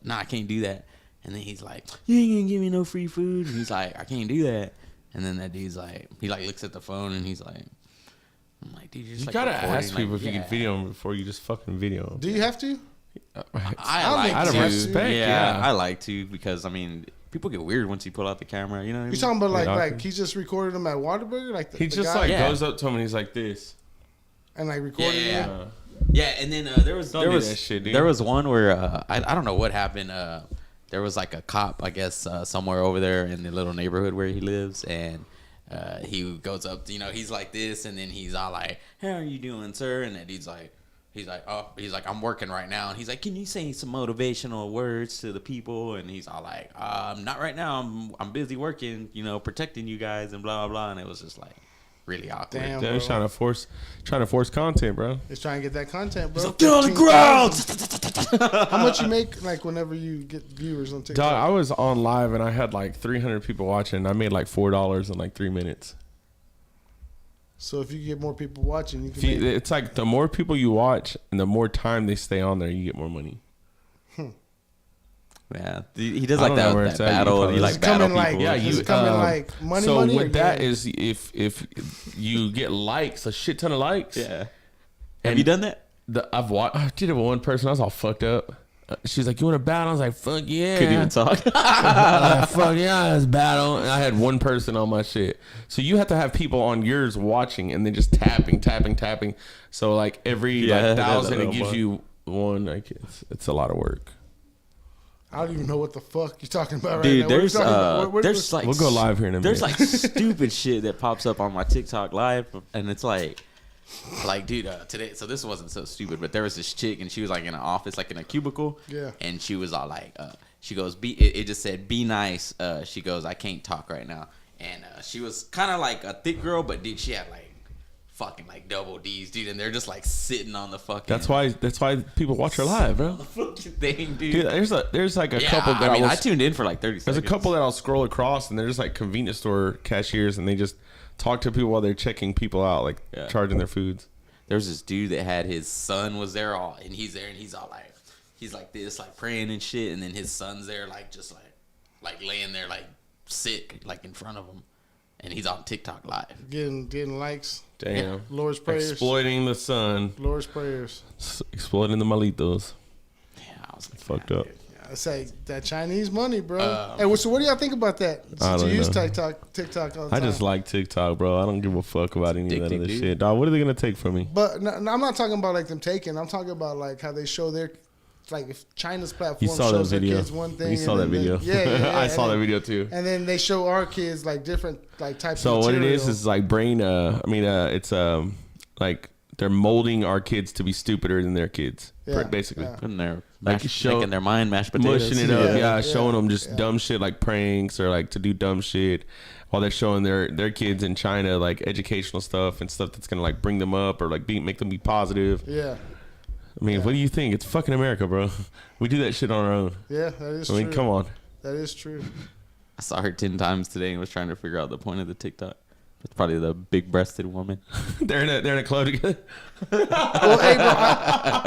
"Nah, I can't do that." And then he's like, "You ain't gonna give me no free food." And he's like, "I can't do that." And then that dude's like, he like looks at the phone and he's like, "I'm like, dude, you're just You like gotta recording, ask people like, if you can video them before you just fucking video them. Do you have to? I like out of to. respect, yeah, yeah. I like to, because I mean, people get weird once you pull out the camera. You know what I mean? You talking about Yeah, like okay. he just recorded him at Whataburger, like He the just guy, like Yeah. goes up to him and he's like this. and like recorded Yeah. him. Yeah, and then there was Don't there do was that shit, dude. there was one where I don't know what happened. There was like a cop, I guess, somewhere over there in the little neighborhood where he lives, and he goes up, he's like this, and then he's all like, "How are you doing, sir?" And then he's like, "I'm working right now," and he's like, "Can you say some motivational words to the people?" And he's all like, "Not right now. I'm busy working, protecting you guys and blah blah blah." And it was just like really awkward. Damn, They're bro. trying to force content, bro. He's trying to get that content, bro. Get on the 15,000. ground. How much you make like whenever you get viewers on TikTok? Dog, I was on live and I had like 300 people watching. I made like $4 in like 3 minutes. So if you get more people watching, you can make It's like the more people you watch and the more time they stay on there, you get more money. Yeah, he does I like don't know that, where that it's at. You battle. probably- He Does like it come battle in, like- people. Yeah, Does you it come in, like, money, So money, or with that game? is if you get likes, a shit ton of likes. Yeah. Have you done that? I've watched. I did it with one person. I was all fucked up. She's like, "You want to battle?" I was like, "Fuck yeah!" Couldn't even talk. I was like, "Fuck yeah, let's battle!" And I had one person on my shit. So you have to have people on yours watching and then just tapping. So like every Yeah, like that 1,000, it little gives bar. you one. Like it's a lot of work. I don't even know what the fuck you're talking about right Dude, now. What are you there's talking about? What- there's like We'll go live here in a There's minute. like stupid shit that pops up on my TikTok live, and it's like dude, today. So this wasn't so stupid, but there was this chick, and she was like in an office, like in a cubicle. Yeah. And she was all like, she goes, it just said, "Be nice." She goes, "I can't talk right now," and she was kind of like a thick girl, but dude, she had like fucking like double D's, dude, and they're just like sitting on the fucking. That's why people watch her live, bro. fucking thing, dude. Dude, there's like a Yeah, couple that I tuned in for like 30 There's seconds. a couple that I'll scroll across, and they're just like convenience store cashiers, and they just talk to people while they're checking people out, like Yeah. charging their foods. There's this dude that had his son was there, and he's there, and he's all like, he's like this, like praying and shit, and then his son's there, like just like laying there, like sick, like in front of him, and he's on TikTok live. getting likes. Damn. Lord's prayers. Exploiting the sun. Lord's prayers. Exploiting the malitos. Yeah, I was like, Fucked man, up. dude. It's like that Chinese money, bro. Hey, so what do y'all think about that? I To don't use know. TikTok all the I time. just like TikTok, bro. I don't give a fuck about any of that Addicting, other dude. shit. Dog, what are they gonna take from me? But no, I'm not talking about like them taking. I'm talking about like how they show their, like if China's platform You saw that shows their video. kids one thing. You saw and that then video. yeah. I and saw that then- video too. And then they show our kids like different like types. So of what it material. is like brain. It's like they're molding our kids to be stupider than their kids, Yeah, basically. yeah. Putting their Like making their mind mashed potatoes. Mushing it up, Yeah, showing them just yeah. dumb shit like pranks or like to do dumb shit, while they're showing their kids in China like educational stuff and stuff that's gonna like bring them up or like make them be positive. Yeah, I mean, what do you think? It's fucking America, bro. We do that shit on our own. yeah, that is I mean, true. come on. That is true. I saw her 10 times today and was trying to figure out the point of the TikTok. It's probably the big-breasted woman. they're in a club together. Well, hey, bro,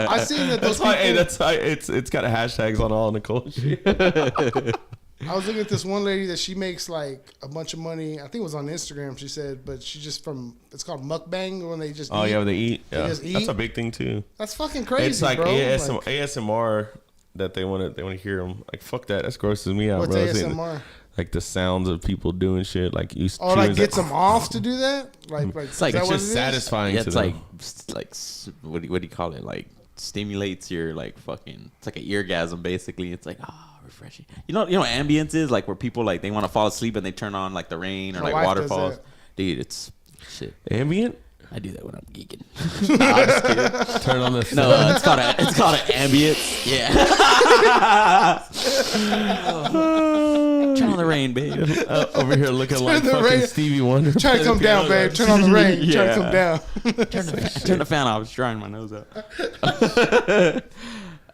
I seen that those people. That's why it's got hashtags on all Nicole shit. I was looking at this one lady that she makes like a bunch of money. I think it was on Instagram. She said, but she just it's called mukbang when they just Oh eat. yeah, when they eat. They Yeah, just eat. that's a big thing too. That's fucking crazy, It's like bro. ASMR that they want to hear them. Like fuck that. That's grosses me out, What's bro. ASMR? Like the sounds of people doing shit. Like you. Oh, like gets them off to do that. Like It's like- It's just satisfying. Yeah, to it's them. like what do you call it? Like stimulates your like fucking. It's like an eargasm basically. It's like refreshing. You know what ambience is like where people like they want to fall asleep and they turn on like the rain or My like wife waterfalls. does that. Dude, it's shit. ambient. I do that when I'm geeking. Nah, I'm just kidding. Turn on the. No, it's called an ambience. Yeah. Turn on the rain, babe. Over here looking like the fucking rain. Stevie Wonder. Try to come down, babe. Turn on the rain. Try to come down. Turn the fan off. I was drying my nose out.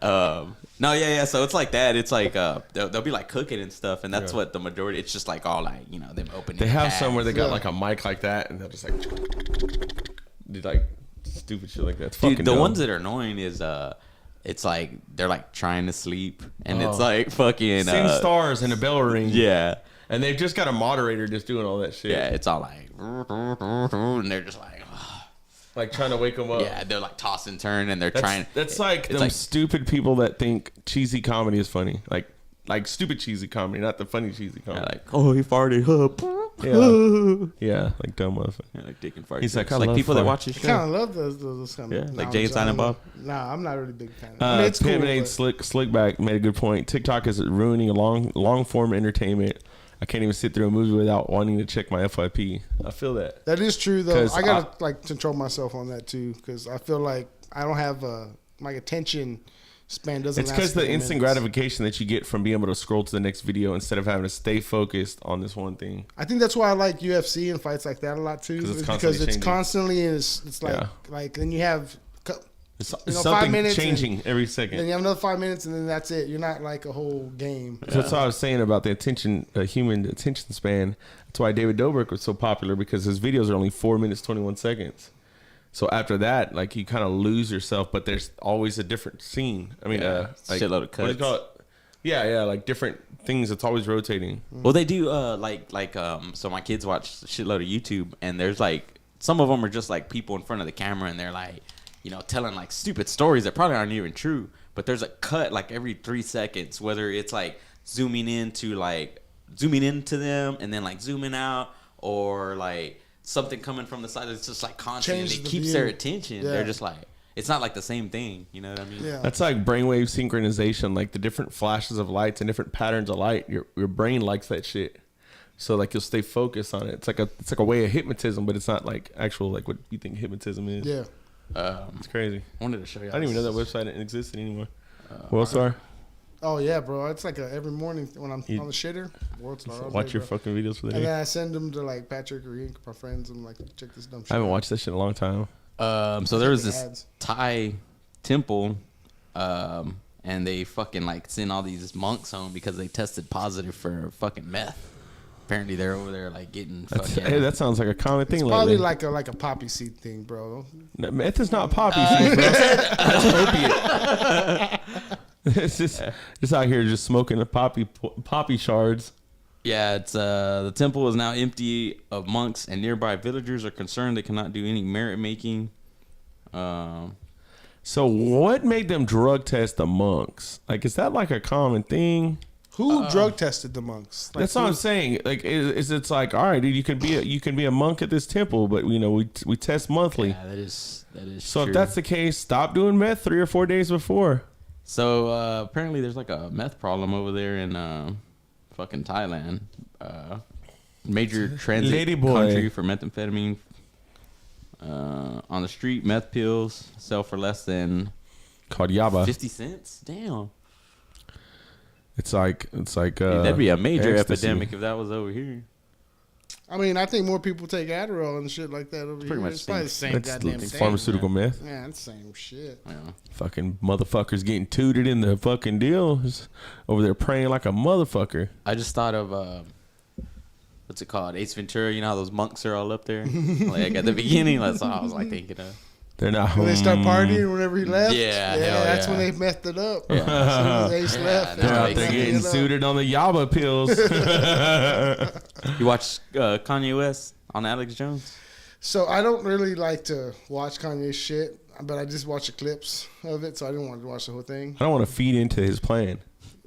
No, yeah. So it's like that. It's like they'll be like cooking and stuff, and that's what the majority. It's just like all like them opening. They have packs. somewhere they got Yeah. like a mic like that, and they'll just like do like stupid shit like that. It's Dude, fucking the dumb. ones that are annoying is it's like they're like trying to sleep, and it's like fucking sing stars and a bell ring. Yeah. And they've just got a moderator just doing all that shit. Yeah, it's all like, and they're just like trying to wake them up. yeah, they're like toss and turn, and they're trying. That's like it's them like- stupid people that think cheesy comedy is funny. Like stupid cheesy comedy, not the funny cheesy comedy. like, oh, he farted up. Yeah, like dumb motherfucker. Yeah, like dick and fart. He's jokes. like, I like love people that fart. watch this I show. kind of love those kind of. Yeah, like knowledge. Jay and Silent Bob? Nah, I'm not really a big fan of it. It's cool. Pimonade but- Slickback made a good point. TikTok is ruining long form entertainment. I can't even sit through a movie without wanting to check my FYP. I feel that. That is true, though. 'Cause I gotta like control myself on that too, because I feel like I don't have my attention span doesn't. It's last because the 30 instant minutes. gratification that you get from being able to scroll to the next video instead of having to stay focused on this one thing. I think that's why I like UFC and fights like that a lot too, 'Cause it's is constantly because it's changing. constantly it's like Yeah. like then you have. It's, know, it's 5 something minutes changing every Then second. you have another 5 minutes, and then that's it. You're not like a whole game. So that's what I was saying about the human attention span. That's why David Dobrik was so popular, because his videos are only 4 minutes 21 seconds. So after that, like you kind of lose yourself, but there's always a different scene. I mean, Yeah, like, shitload of what do you cuts. call it? Yeah, like different things. It's always rotating. Well, they do so my kids watch a shitload of YouTube, and there's like some of them are just like people in front of the camera, and they're like, telling like stupid stories that probably aren't even true. But there's a cut like every 3 seconds, whether it's like zooming into them and then like zooming out, or like something coming from the side. It's just like constant. And Changes it the keeps view. their attention. Yeah. They're just like, it's not like the same thing. You know what I mean? Yeah. That's like brainwave synchronization, like the different flashes of lights and different patterns of light. Your brain likes that shit. So like you'll stay focused on it. It's like a way of hypnotism, but it's not like actual like what you think hypnotism is. Yeah. It's crazy. I wanted to show you. I didn't even know that website existed anymore. WorldStar. Oh yeah, bro. It's like every morning when I'm You- on the shitter, World Star. all Watch day, your bro. fucking videos for the And day. then I send them to like Patrick or Ian, my friends, and like check this dumb shit. I haven't out. watched that shit in a long time. So there was this Ads. Thai temple, and they fucking like sent all these monks home because they tested positive for fucking meth. Apparently they're over there like getting fucking. Hey, that sounds like a common thing It's lately. probably like a poppy seed thing, bro. No, meth is not poppy seeds, bro. That's opiate. It's just out here just smoking the poppy shards. Yeah, it's the temple is now empty of monks, and nearby villagers are concerned they cannot do any merit making. So what made them drug test the monks? Like, is that like a common thing? Who drug tested the monks? Like, That's what I'm saying. Like, is it's like, all right, dude, you can be a monk at this temple, but we test monthly. Yeah, that is So true. if that's the case, stop doing meth 3 or 4 days before. So apparently there's like a meth problem over there in fucking Thailand. Major transit Lady boy. country for methamphetamine. On the street, meth pills sell for less than Called Yaba. 50 cents. Damn. It's like Dude, that'd be a major ecstasy. epidemic if that was over here. I mean, I think more people take Adderall and shit like that over Pretty here. much It's probably the same That's goddamn the thing. pharmaceutical meth. Yeah, it's the same shit. Yeah. Fucking motherfuckers getting tooted in the fucking deal. Just over there praying like a motherfucker. I just thought of what's it called? Ace Ventura. You know how those monks are all up there, like at the beginning. That's all I was like thinking of. They're not. When they start partying whenever he left. Yeah, that's yeah. when they messed it up. Yeah. As soon as Ace left, They're out there getting suited on the Yaba pills. You watch Kanye West on Alex Jones? So I don't really like to watch Kanye's shit, but I just watch the clips of it, so I didn't want to watch the whole thing. I don't want to feed into his plan.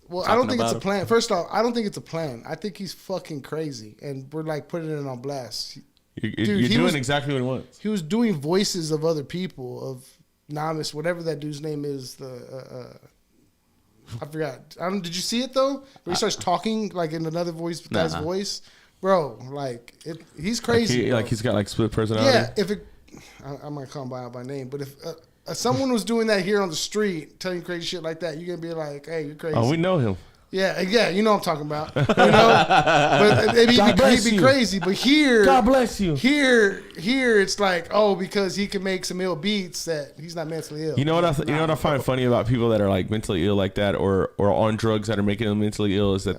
Well, I don't think it's a plan. First off, I don't think it's a plan. I think he's fucking crazy, and we're like putting it on blast. You're doing exactly what he wants. He was doing voices of other people, of Namus, whatever that dude's name is. I forgot. Did you see it though? Where he starts talking like in another guy's voice, bro. Like he's crazy. Like he's got like split personality. Yeah. I might call him by name, but if someone was doing that here on the street, telling you crazy shit like that, you're gonna be like, "Hey, you're crazy." Oh, we know him. Yeah, you know what I'm talking about. You know, but he'd be crazy. But here, God bless you. Here, it's like, oh, because he can make some ill beats that he's not mentally ill. You know what I find funny about people that are like mentally ill like that, or on drugs that are making them mentally ill, is that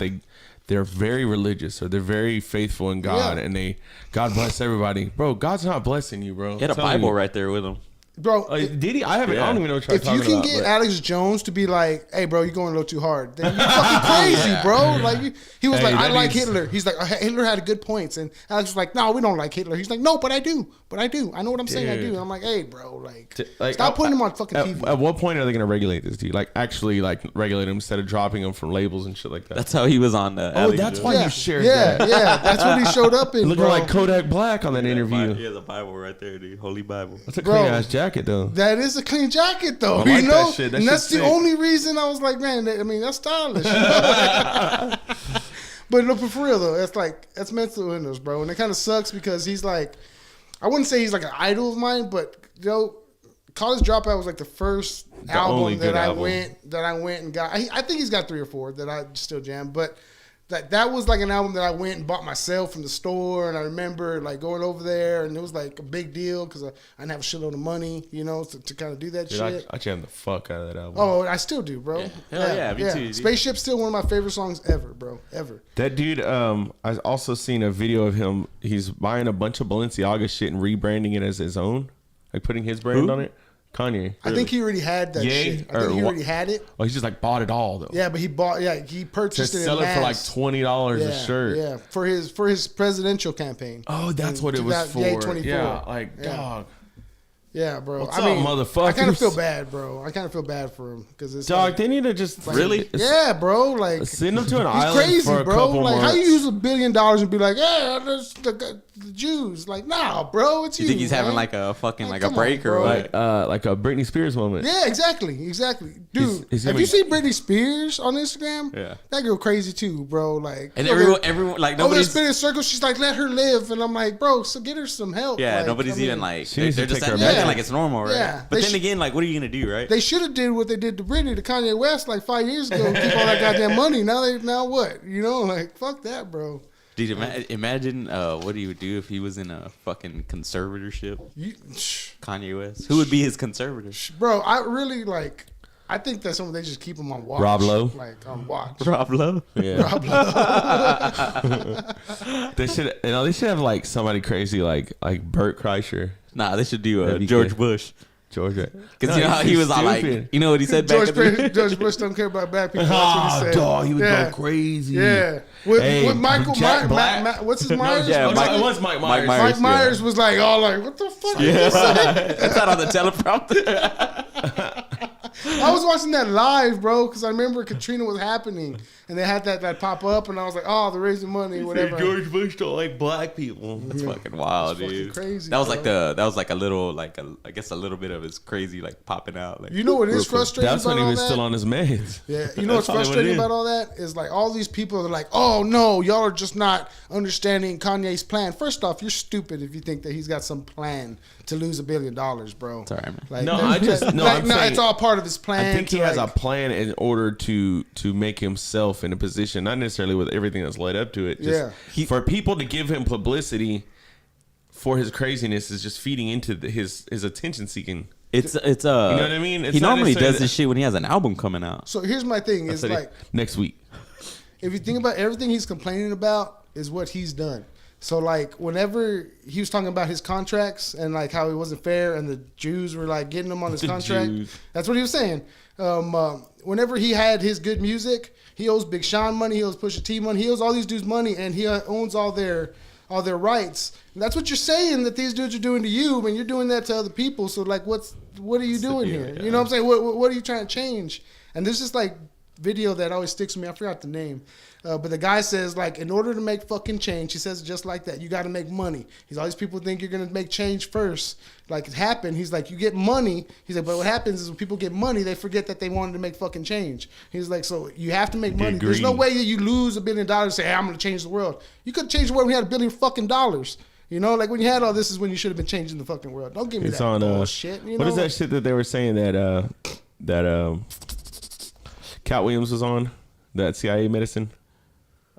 they're very religious, or they're very faithful in God, and God bless everybody, bro. God's not blessing you, bro. He had a Bible right there with him. Bro, did he? I haven't. I don't even know what you're talking about. If you can get Alex Jones to be like, "Hey, bro, you're going a little too hard," then you're fucking crazy, bro. Like he was like, "I like Hitler." He's like, "Hitler had good points," and Alex was like, "No, we don't like Hitler." He's like, "No, but I do. I know what I'm saying. I do." And I'm like, "Hey, bro, like stop putting him on fucking TV." At what point are they going to regulate this dude? Like actually, like regulate him instead of dropping him from labels and shit like that. That's how he was on the. That's why you shared that. Yeah, that's what he showed up in. Looking like Kodak Black on that interview. He has a Bible right there, dude. Holy Bible. That's a clean ass jacket, though. That is a clean jacket, though. I like that shit. And that's the only reason I was like, man. That's stylish. You know? But for real though, that's mental illness, bro. And it kind of sucks because he's like, I wouldn't say he's like an idol of mine, but College Dropout was like the first album that I went and got. I think he's got 3 or 4 that I still jam, but. That was like an album that I went and bought myself from the store, and I remember like going over there, and it was like a big deal because I didn't have a shitload of money, to kind of do that shit. I jammed the fuck out of that album. Oh, I still do, bro. Yeah, me too. Dude. Spaceship's still one of my favorite songs ever, bro. Ever. That dude, I've also seen a video of him. He's buying a bunch of Balenciaga shit and rebranding it as his own, like putting his brand on it. Kanye. I think he already had that shit. I think he already had it. Oh, he's just like bought it all though. Yeah, but he purchased it in sell it for like $20 a shirt. Yeah, for his presidential campaign. Oh, that's what it was for. Yeah, dog. Yeah, bro. What's up, motherfuckers? I kind of feel bad, bro. I kind of feel bad for him because it's dog. They need to just really, yeah, bro. Like send him to an he's island crazy, for a bro. couple Like months. how you use $1 billion and be like, yeah, there's the Jews. Like, nah, bro, it's you. You think he's having like a fucking like a break or what? Like a Britney Spears moment. Yeah, exactly, dude. Have you seen Britney Spears on Instagram? Yeah, that girl crazy too, bro. Like, and everyone like nobody's spinning circles. She's like, let her live, and I'm like, bro, so get her some help. Yeah, like, nobody's even like they're just acting like it's normal, right? Yeah. But then again, like, what are you gonna do, right? They should have did what they did to Britney, to Kanye West, like 5 years ago. Keep all that goddamn money. Now what? Like, fuck that, bro. Dude, imagine what he would do if he was in a fucking conservatorship. Kanye West. Who would be his conservator? Bro, I think that's something they just keep him on watch. Rob Lowe? Like, on watch. Rob Lowe? Yeah. Rob Lowe. They should have like somebody crazy like Bert Kreischer. Nah, they should do George Bush. Georgia. Because you know how he was all like, you know what he said back George Bush don't care about black people. That's what he said. Dog, he would go crazy. Yeah. With Michael Myers, what's his Myers? Yeah, it was Mike Myers. Mike Myers was like, all like, what the fuck did you say? That's not on the teleprompter. I was watching that live, bro, because I remember Katrina was happening, and they had that pop up, and I was like, oh, they're raising money, whatever. George Bush don't like black people. That's fucking wild, That's dude. fucking crazy. That was like a little, I guess a little bit of his crazy like popping out. Like, you know what is frustrating? That's about when he was all still that? on his meds. Yeah, you know what's frustrating about all that is like all these people are like, oh no, y'all are just not understanding Kanye's plan. First off, you're stupid if you think that he's got some plan to lose $1 billion, bro. Sorry, man. Like, I'm saying, it's all part of his plan. I think he has a plan in order to make himself in a position, not necessarily with everything that's led up to it. Just for people to give him publicity for his craziness is just feeding into his attention seeking. It's you know what I mean? He normally does this shit when he has an album coming out. So here's my thing: is like next week. If you think about everything he's complaining about, is what he's done. So like whenever he was talking about his contracts and like how it wasn't fair and the Jews were like getting him on his contract, that's what he was saying. Whenever he had his good music, he owes Big Sean money, he owes Pusha T money, he owes all these dudes money, and he owns all their rights. And that's what you're saying that these dudes are doing to you, when you're doing that to other people. So like, what are you doing here? Yeah. You know what I'm saying? What are you trying to change? And there's this like video that always sticks with me. I forgot the name. But the guy says, like, in order to make fucking change, he says it just like that, you got to make money. All these people think you're going to make change first. Like, it happened. He's like, you get money. He's like, but what happens is when people get money, they forget that they wanted to make fucking change. He's like, so you have to make money. There's no way that you lose $1 billion and say, hey, I'm going to change the world. You could change the world when you had $1 billion fucking dollars. You know, like when you had all this is when you should have been changing the fucking world. Don't give me that bullshit. You know? What is that shit that they were saying that Cat Williams was on? That CIA medicine?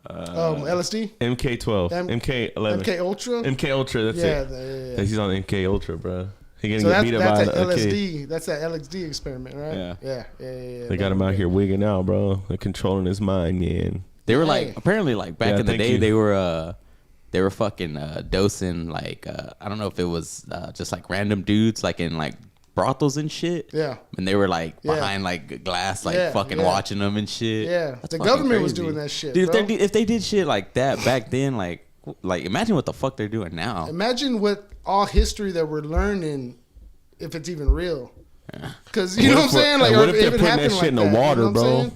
LSD? MK12. MK11. MK Ultra? MK Ultra, that's it. Yeah. He's on MK Ultra, bro. He getting so beat up by LSD. kid. That's that LSD experiment, right? Yeah. They got him out here wigging out, bro. They're controlling his mind, man. They were like, apparently, like back in the day, they were fucking dosing like I don't know if it was just like random dudes like in like brothels and shit. Yeah. And they were like behind like glass, like fucking watching them and shit. Yeah. That's the government crazy. was doing that shit, dude. bro. If they did shit like that back then, like imagine what the fuck they're doing now. Imagine what all history that we're learning, if it's even real. Because you know what I'm saying? Like, what if they're it putting that shit in the water, you know bro?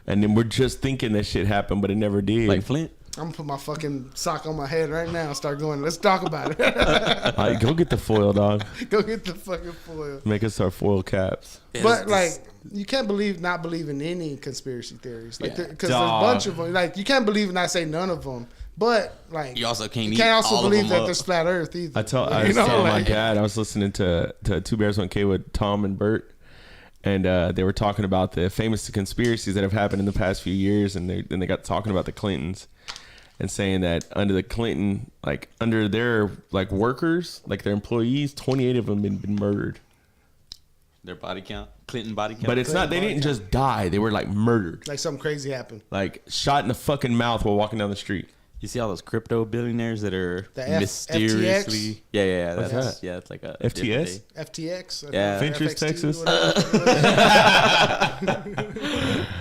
And then we're just thinking that shit happened, but it never did. Like Flint. I'm gonna put my fucking sock on my head right now and start going. Let's talk about it. All right, go get the foil, dog. Go get the fucking foil. Make us our foil caps. But like, you can't not believe in any conspiracy theories, like because there's a bunch of them. Like, you can't believe and not say none of them. But like, you also can't. Believe that there's flat Earth either. I was telling my dad. I was listening to Two Bears One K with Tom and Bert. And they were talking about the famous conspiracies that have happened in the past few years, and they got talking about the Clintons, and saying that under the Clinton, like under their like workers, like their employees, 28 of them been murdered. Their body count, Clinton body count. But it's not. They didn't just die. They were like murdered. Like something crazy happened. Like shot in the fucking mouth while walking down the street. You see all those crypto billionaires that are mysteriously. FTX? Yeah, What's that? Yeah, it's like a FTS. FTX. Yeah, Ventures, Texas.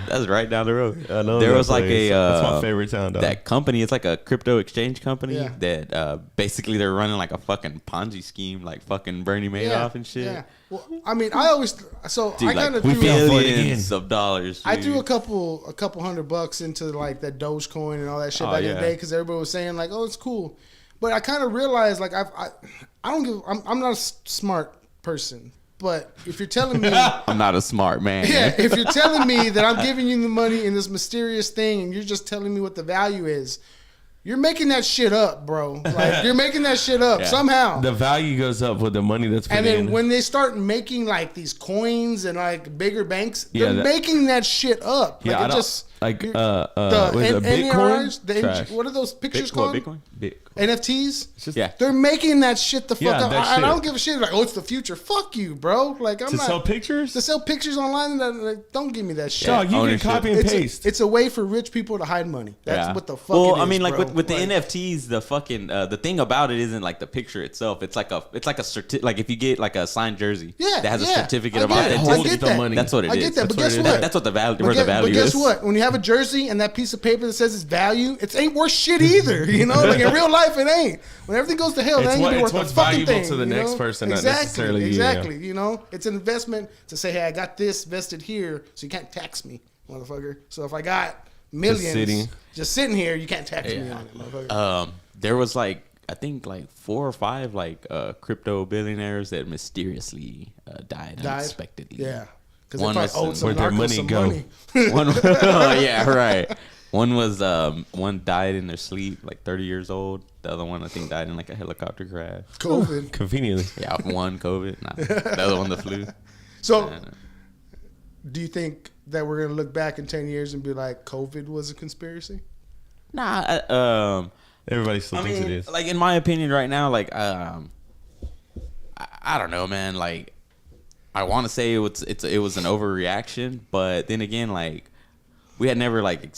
That's right down the road. I know there was like that's my favorite town, dog. That company, it's like a crypto exchange company Yeah. that basically they're running like a fucking Ponzi scheme, like fucking Bernie Madoff and shit. Yeah. Well, I mean, I always Dude, I kind of like threw billions of dollars. I dude. threw a couple $100 into like that Dogecoin and all that shit back in the day because everybody was saying like, oh, it's cool, but I kind of realized like I don't give. I'm not a smart person. But if you're telling me I'm not a smart man. Yeah, if you're telling me that I'm giving you the money in this mysterious thing and you're just telling me what the value is, you're making that shit up, bro. Like, you're making that shit up somehow. The value goes up with the money that's put in. And then when they start making like these coins and like bigger banks, they're making that shit up. Like, yeah, it just like the Bitcoin. what are those pictures called? Bitcoin. NFTs. Yeah, they're making that shit the fuck up. I shit. don't give a shit. Like, oh, it's the future. Fuck you, bro. Like, I'm to not sell pictures. to sell pictures online. Like, don't give me that shit. Dog, you can copy and paste. It's a way for rich people to hide money. That's what the fuck. Well, it is, I mean, like bro. with the NFTs, the fucking the thing about it isn't like the picture itself. It's like a like if you get like a signed jersey that has a certificate of authenticity. That's what it is. I get that, but guess what? That's what the value. Where the value is. But guess is. what? When you have a jersey and that piece of paper that says its value, it ain't worth shit either. You know, like in real life, it ain't. When everything goes to hell, it ain't gonna be worth a fucking thing. It's to the next person, not necessarily exactly. You know, it's an investment to say, hey, I got this vested here, so you can't tax me, motherfucker. So if I got millions just sitting here, you can't tax me on it, motherfucker. There was like I think like 4 or 5 like crypto billionaires that mysteriously died unexpectedly. Yeah, because one they probably owed some where'd their narcos money some go? money. Yeah, right. One was one died in their sleep, like 30 years old. The other one I think died in like a helicopter crash. COVID. Conveniently. Yeah, one COVID. Nah, the other one the flu. So, do you think that we're gonna look back in 10 years and be like, COVID was a conspiracy? Nah. Everybody still thinks it is. Like in my opinion, right now, like I don't know, man. Like I want to say it was an overreaction, but then again, like we had never like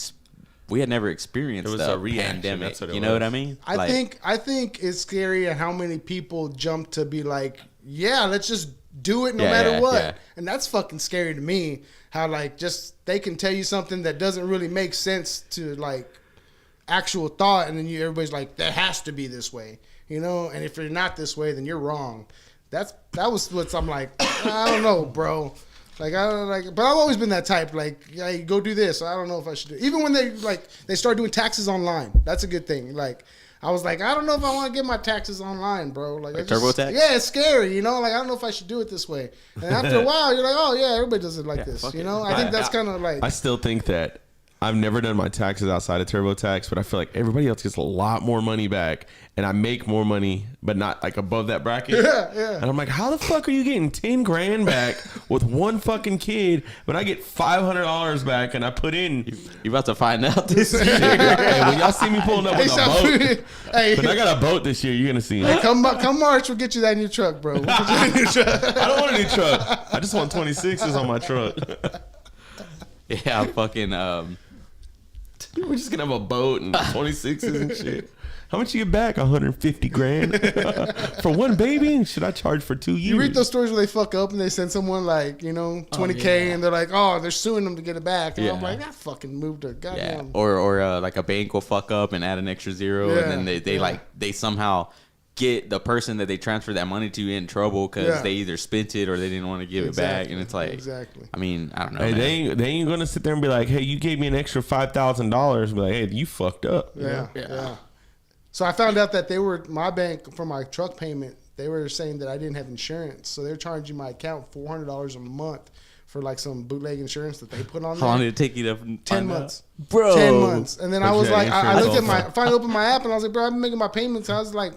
we had never experienced It was the a reaction, pandemic. that's what it You know was. what I mean? I think it's scary at how many people jump to be like, yeah, let's just do it no matter what. Yeah. And that's fucking scary to me. How like just they can tell you something that doesn't really make sense to like actual thought, and then everybody's like, that has to be this way, you know. And if you're not this way, then you're wrong. That was what I'm like. I don't know, bro. Like I don't like, but I've always been that type. Like, yeah, you go do this. I don't know if I should do. Even when they start doing taxes online, that's a good thing. Like, I was like, I don't know if I want to get my taxes online, bro. Like TurboTax? Yeah, it's scary. You know, like I don't know if I should do it this way. And after a while, you're like, oh yeah, everybody does it like this. You know, I think that's kind of like. I still think that I've never done my taxes outside of TurboTax, but I feel like everybody else gets a lot more money back, and I make more money, but not like above that bracket. Yeah. And I'm like, how the fuck are you getting 10 grand back with one fucking kid, but I get $500 back, and I put in. You about to find out this year. Hey, when y'all see me pulling up with a boat, Hey, when I got a boat this year, you're gonna see. come March, we'll get you that new truck, bro. We'll get you that new truck. I don't want a new truck. I just want 26s on my truck. Yeah, fucking. We're just gonna have a boat and 26s and shit. How much you get back? 150 grand for one baby? Should I charge for 2 years? You read those stories where they fuck up and they send someone like, you know, 20K and they're like, oh, they're suing them to get it back. And I'm like, I fucking moved to goddamn. Yeah. Or like a bank will fuck up and add an extra zero, and then they somehow get the person that they transfer that money to in trouble because they either spent it or they didn't want to give it back, and it's like, I mean, I don't know. Hey, they ain't gonna sit there and be like, hey, you gave me an extra $5,000. Be like, hey, you fucked up. Yeah. So I found out that my bank for my truck payment, they were saying that I didn't have insurance, so they're charging my account $400 a month for like some bootleg insurance that they put on there. How long did it take you to 10 months, bro? 10 months, and then I was like, I looked also. at finally opened my app, and I was like, bro, I've been making my payments. I was like,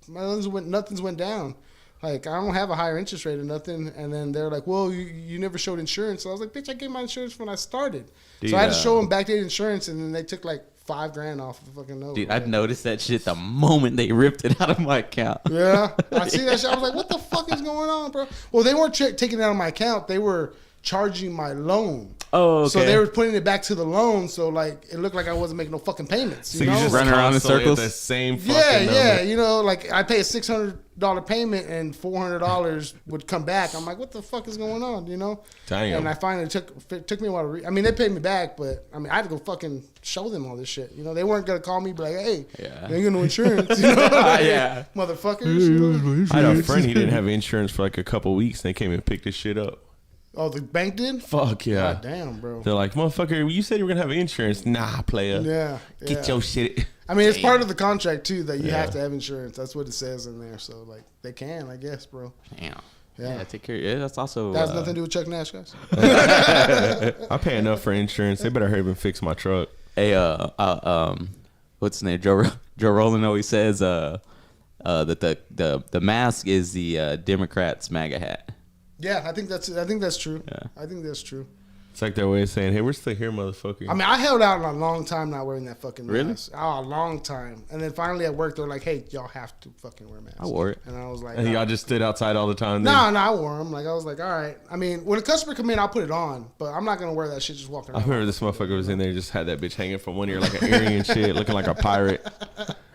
nothing's went down. Like, I don't have a higher interest rate or nothing. And then they're like, well, you never showed insurance. So I was like, bitch, I gave my insurance when I started. So I had to show them backdated insurance, and then they took like $5,000 off the fucking note. Dude, I've noticed that shit the moment they ripped it out of my account. Yeah, I see that shit. I was like, what the fuck is going on, bro? Well, they weren't taking it out of my account. They were charging my loan. Oh, okay. So they were putting it back to the loan, so like it looked like I wasn't making no fucking payments. So you just running around in circles? The same fucking Yeah, number. you know, like I pay a $600 payment and $400 would come back. I'm like, what the fuck is going on, you know? Damn. And I finally took me a while to I mean, they paid me back, but I mean, I had to go fucking show them all this shit. You know, they weren't gonna call me, be like, hey, you ain't got no insurance, you know? Yeah, motherfuckers. You know? I had a friend, he didn't have insurance for like a couple weeks, and they came and picked his shit up. Oh, the bank did? Fuck yeah. God damn, bro. They're like, motherfucker, you said you were gonna have insurance. Nah, player. Yeah. Get your shit. I mean, it's part of the contract too that you have to have insurance. That's what it says in there. So like, they can, I guess, bro. Damn. Yeah. Yeah, take care. Yeah, that's also. That has nothing to do with Chuck Nash, guys. I pay enough for insurance. They better hurry up and fix my truck. Hey, what's his name? Joe Rogan always says that the mask is the Democrats' MAGA hat. Yeah, I think that's true. Yeah. I think that's true. It's like their way of saying, hey, we're still here, motherfucker. I mean, I held out a long time not wearing that fucking mask. Really? Oh, a long time. And then finally at work, they're like, hey, y'all have to fucking wear masks. I wore it. And I was like, And y'all just stood outside all the time. Then? No, I wore them. Like, I was like, all right. I mean, when a customer come in, I'll put it on. But I'm not going to wear that shit just walking I around. remember this motherfucker was in there, just had that bitch hanging from one ear like an earring and shit, looking like a pirate.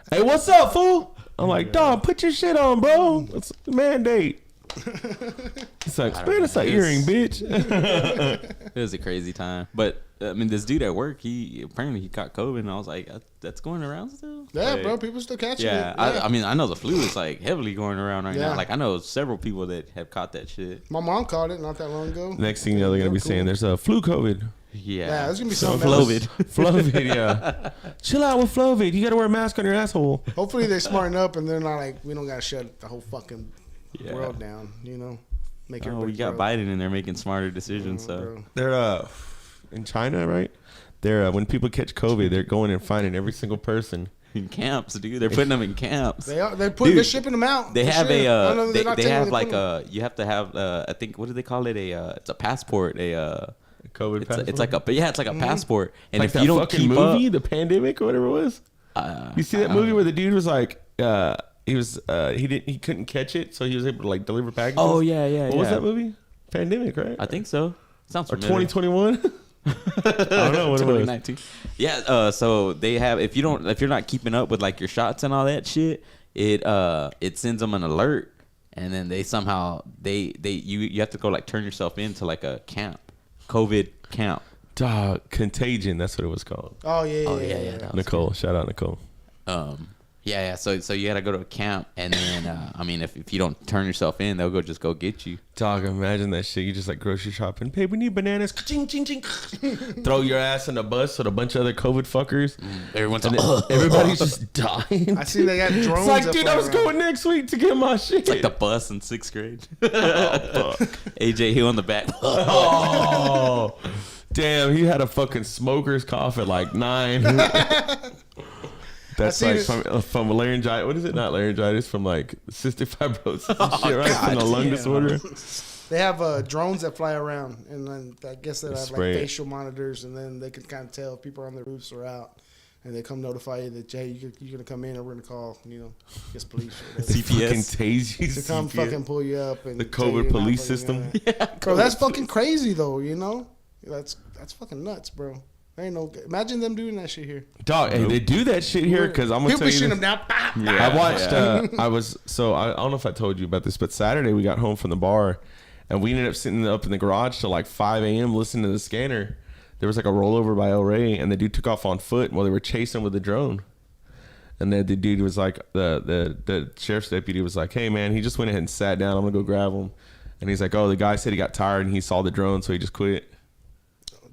Hey, what's up, fool? I'm like, dog, put your shit on, bro. It's a mandate. It's like, man, it's an earring, bitch. It was a crazy time, but I mean, this dude at work, he caught COVID, and I was like, that's going around still. Yeah, like, bro, people still catching yeah, it. I mean, I know the flu is like heavily going around right Yeah. now. Like, I know several people that have caught that shit. My mom caught it not that long ago. Next thing you know, they're gonna be saying there's a flu COVID. Yeah, Yeah, there's gonna be something else. Flovid. Flovid, yeah. Chill out with Flovid. You gotta wear a mask on your asshole. Hopefully they smarten up and they're not like, we don't gotta shut the whole fucking Yeah. world down, you know? Make Oh, everybody we got grow. Biden in there making smarter decisions. So Bro. They're in China, right? They're when people catch COVID, they're going and finding every single person. in camps, dude, they're putting them in camps. They're shipping them out. They for have sure. a No, they're not they taking have them, like they're putting you have to have I think, what do they call it, it's a passport, COVID passport. it's like a passport, and like if that you don't fucking keep movie, up, The Pandemic or whatever it was. You see that movie where the dude was like, he couldn't catch it, so he was able to like deliver packages. oh yeah, What was that movie? Pandemic, right? I think so. Sounds Or familiar. 2021. I don't know what it was. 2019. Yeah. So they have if you're not keeping up with like your shots and all that shit, it sends them an alert, and then they somehow you have to go like turn yourself into like a camp, COVID camp. Dog, Contagion. That's what it was called. Oh yeah. Nicole, shout out Nicole. Yeah. So you gotta go to a camp, and then I mean, if you don't turn yourself in, they'll just go get you. Dog, imagine that shit. You just like grocery shopping. Hey, we need bananas. Ching, ching, ching. Throw your ass in the bus with a bunch of other COVID fuckers. Everybody's just dying. I see they got drones. It's like, dude, I was going next week to get my shit. It's like the bus in 6th grade. AJ Hill in the back. Oh, damn, he had a fucking smoker's cough at like 9. That's like from laryngitis. What is it? Not laryngitis. From like cystic fibrosis and shit, right? From the lung disorder. They have drones that fly around, and then I guess they have like Spray it. facial monitors, and then they can kind of tell if people are on the roofs or out, and they come notify you that hey, you're gonna come in, or we're gonna call, I guess police or whatever. Fucking tase you. To come fucking pull you up and the tell you COVID you're police not system. fucking gonna- Bro, that's fucking crazy though. That's fucking nuts, bro. There ain't no. Imagine them doing that shit here. Dog, hey, they do that shit here because I'm gonna He'll tell be you. shooting This. them down. I watched. I don't know if I told you about this, but Saturday we got home from the bar, and we ended up sitting up in the garage till like 5 a.m. listening to the scanner. There was like a rollover by El Rey, and the dude took off on foot while they were chasing with the drone. And then the dude was like, the sheriff's deputy was like, "Hey man, he just went ahead and sat down. I'm gonna go grab him." And he's like, "Oh, the guy said he got tired and he saw the drone, so he just quit."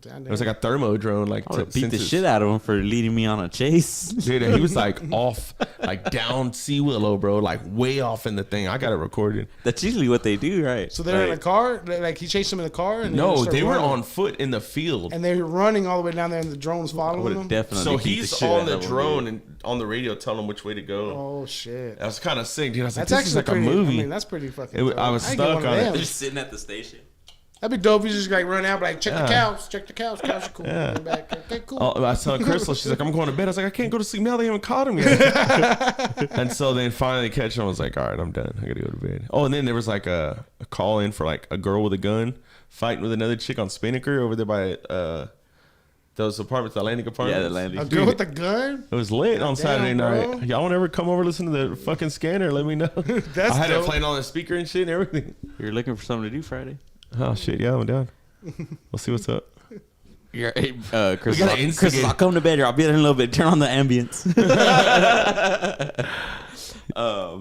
It was like a thermo drone, like I would beat the shit out of him for leading me on a chase. Dude, he was like off, like down Sea Willow, bro, like way off in the thing. I got it recorded. That's usually what they do, right? So they're in a car, like he chased them in the car, and No, they were running. on foot in the field, and they were running all the way down there, and the drone's following them. Definitely. so beat the he's shit on out the of him, drone dude. and on the radio telling him which way to go. Oh shit, That was kind of sick, dude. I was like, that's this is actually like pretty, a movie. I mean, that's pretty fucking. I was I'd get stuck one of on it. them. They're just sitting at the station. That'd be dope. You just like run out, like check the cows, cows are cool. Yeah. Run back. Okay, cool. I was telling Crystal, she's like, I'm going to bed. I was like, I can't go to sleep now. They haven't caught him yet. And so then finally they catch him. I was like, all right, I'm done. I got to go to bed. Oh, and then there was like a call in for like a girl with a gun fighting with another chick on Spinnaker over there by those apartments, the Atlantic apartments. Yeah, the Atlantic. A girl with a gun? It was lit on Saturday bro. night. Y'all want to ever come over listen to the fucking scanner? Let me know. That's I had dope. it playing on the speaker and shit and everything. You're looking for something to do Friday. Oh shit, yeah, I'm down. We'll see what's up. Chris, gotta instigate. I'll come to bed here. I'll be there in a little bit. Turn on the ambience.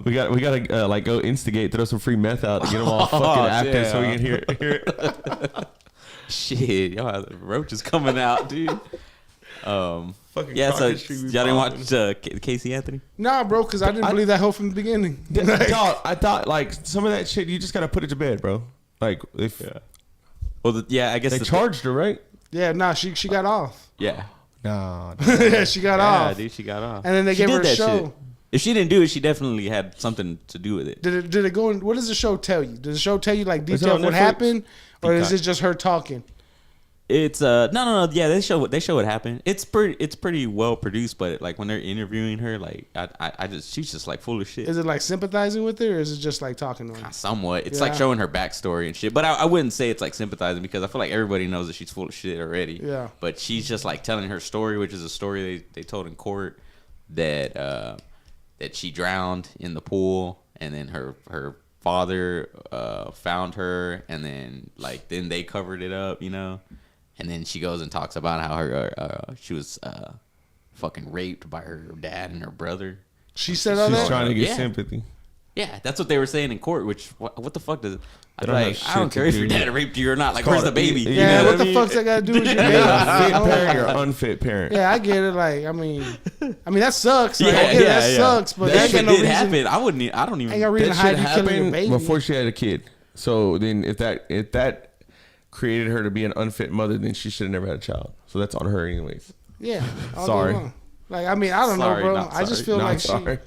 We got to like go instigate, throw some free meth out to get them all fucking active so we can hear it. Shit, y'all have the roaches coming out, dude. Fucking Yeah, so Crockett Street be y'all didn't popping. watch Casey Anthony? Nah, bro, because I didn't believe that hoe from the beginning. Dog, I thought like some of that shit you just gotta put it to bed, bro. Like if Well, I guess they charged her, right? Yeah, nah, she got off. Yeah, No, Yeah, she got off. dude, she got off. And then they She gave her did a that show. shit. If she didn't do it, she definitely had something to do with it. Did it go in? What does the show tell you? Does the show tell you like Is it detail on of what Netflix? happened, or is Peacock. it just her talking? It's no. Yeah, they show what happened. It's pretty well produced, but like when they're interviewing her, like she's just like full of shit. Is it like sympathizing with her, or is it just like talking to her? Somewhat. It's Yeah. like showing her backstory and shit. But I wouldn't say it's like sympathizing because I feel like everybody knows that she's full of shit already. Yeah. But she's just like telling her story, which is a story they told in court that she drowned in the pool, and then her father found her, and then they covered it up, and then she goes and talks about how her she was fucking raped by her dad and her brother. She said all she's that. trying to get Yeah. sympathy. Yeah, that's what they were saying in court. Which what the fuck does? I don't have I don't shit care to if your do. dad raped you or not. Like, where's the baby? Yeah, You Yeah, know what the I mean? fuck's that got to do with your baby? You're a fit You know? parent or unfit parent. Yeah, I get it. Like, I mean that sucks. Like, I get it, that sucks. But that that shit ain't no did reason. happen. I don't even. Ain't got reason That to hide shit you killing your happened baby. before she had a kid. So then if that created her to be an unfit mother, then she should have never had a child. So that's on her anyways. Yeah. all Sorry. day long. Like, I mean, I don't Sorry, know, bro. not I just sorry. feel Not like sorry.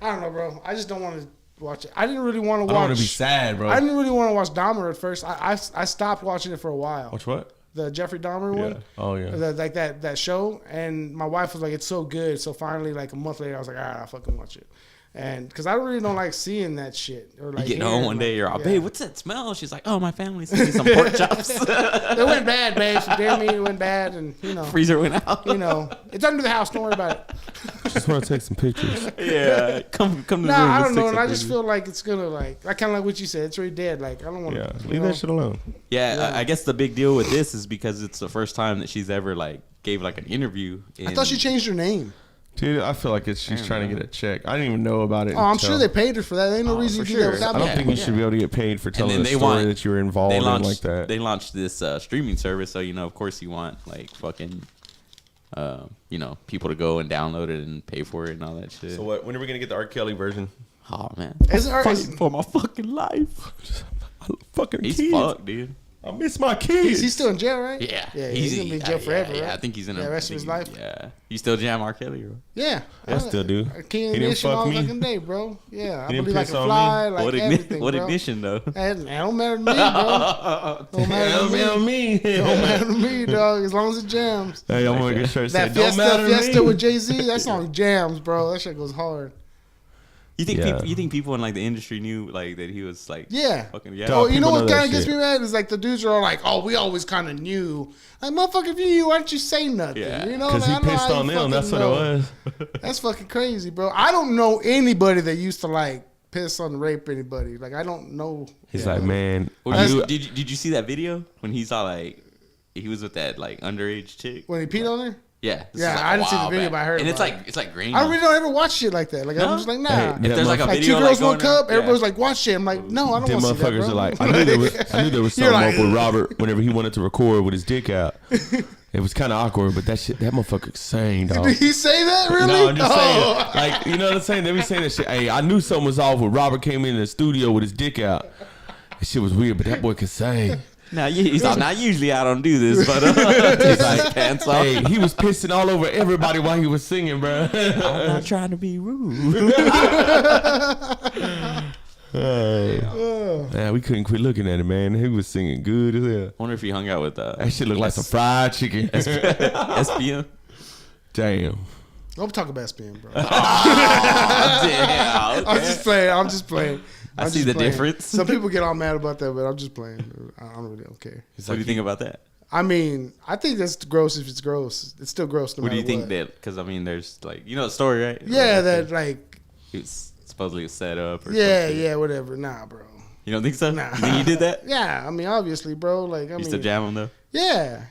I don't know, bro. I just don't want to watch it. I didn't really want to I don't watch. want to be sad, bro. I didn't really want to watch Dahmer at first. I stopped watching it for a while. Watch what? The Jeffrey Dahmer one. Oh yeah. Like that show, and my wife was like, "It's so good." So finally, like a month later, I was like, "All right, I'll fucking watch it." And because I really don't like seeing that shit. Or like You get home one day, you're all, yeah. babe, what's that smell? She's like, oh, my family sent me some pork chops. It went bad, babe. Some deer meat went bad, and Freezer went out. It's under the house. Don't worry about it. Just want to take some pictures. Yeah, come to the room. I let's don't know, take and some I just pictures. feel like it's gonna I kind of like what you said. It's already dead. Like I don't want to. Yeah, leave that shit alone. Yeah, I guess the big deal with this is because it's the first time that she's ever gave an interview. I thought she changed her name. Dude, I feel like she's trying to get a check. I didn't even know about it. Oh, I'm sure they paid her for that. There ain't no reason for to do that sure. without I don't that. think you should be able to get paid for telling a they story that you were involved in like that. They launched this streaming service, so of course you want fucking, people to go and download it and pay for it and all that shit. So what? When are we gonna get the R. Kelly version? Oh man, Is it fighting for my fucking life. Fucking He's kids. fucked, dude. I miss my kids. He's still in jail, right? Yeah, Yeah, he's gonna be in jail forever. Yeah, right? I think he's in the rest of his life. Yeah, you still jam R. Kelly, bro? Yeah, I still do. King He of didn't Ignition fuck all me. fucking day, bro. Yeah, I He didn't believe I piss can on fly, me. like everything, What bro. ignition though? It don't matter to me, bro. Don't matter to me. Don't matter to me, dog. As long as it jams. Hey, I'm gonna get a shirt That saying, "Don't matter to Fiesta me." with Jay-Z, that song jams, bro. That shit goes hard. You think Yeah. you think people in the industry knew that he was Yeah. fucking yeah? Oh, you know people what know that kind of gets shit. me mad is the dudes are all like, "Oh, we always kind of knew." Like, motherfucker, if you knew, why don't you say nothing? Yeah. You know, Because he I know pissed how on you them. That's what fucking it know. was. That's fucking crazy, bro. I don't know anybody that used to piss on rape anybody. I don't know. He's like, man. Well, I knew- did you see that video when he saw he was with that underage chick? When he peed on her. Yeah, this Yeah, is, I didn't see the while video, back. but I heard And it's about it's grainy. I really don't ever watch shit like that. I'm just like, nah. Hey, if there's a Like video two girls, one going cup. on, Everybody's like, watch it. I'm like, no, I don't Them want to see that, motherfuckers bro. are like, I knew there was You're something like, up with Robert whenever he wanted to record with his dick out. It was kind of awkward, but that motherfucker sang, dog. Did he say that really? No, I'm just Oh. saying. You know what I'm saying? They be saying that shit. Hey, I knew something was off when Robert came in the studio with his dick out. That shit was weird, but that boy can sing. Now he's like, not usually I don't do this, but he's like pants off. Hey, he was pissing all over everybody while he was singing, bro. I'm not trying to be rude. Yeah, we couldn't quit looking at him, man. He was singing good as hell. I wonder if he hung out with That shit looked like some fried chicken. SPM. Damn. Don't talk about SPM, bro. Damn. I'm just playing. I I'm see just the playing. difference. Some people get all mad about that, but I'm just playing. I don't really care. What do you think about that? I mean, I think that's gross if it's gross. It's still gross no What do matter you think that? Because there's the story, right? Yeah, that he was supposedly set up. Or yeah, something. yeah, whatever. Nah, bro. You don't think so? Nah. You think he did that? Yeah, I mean, obviously, bro. You still jam him though? Yeah,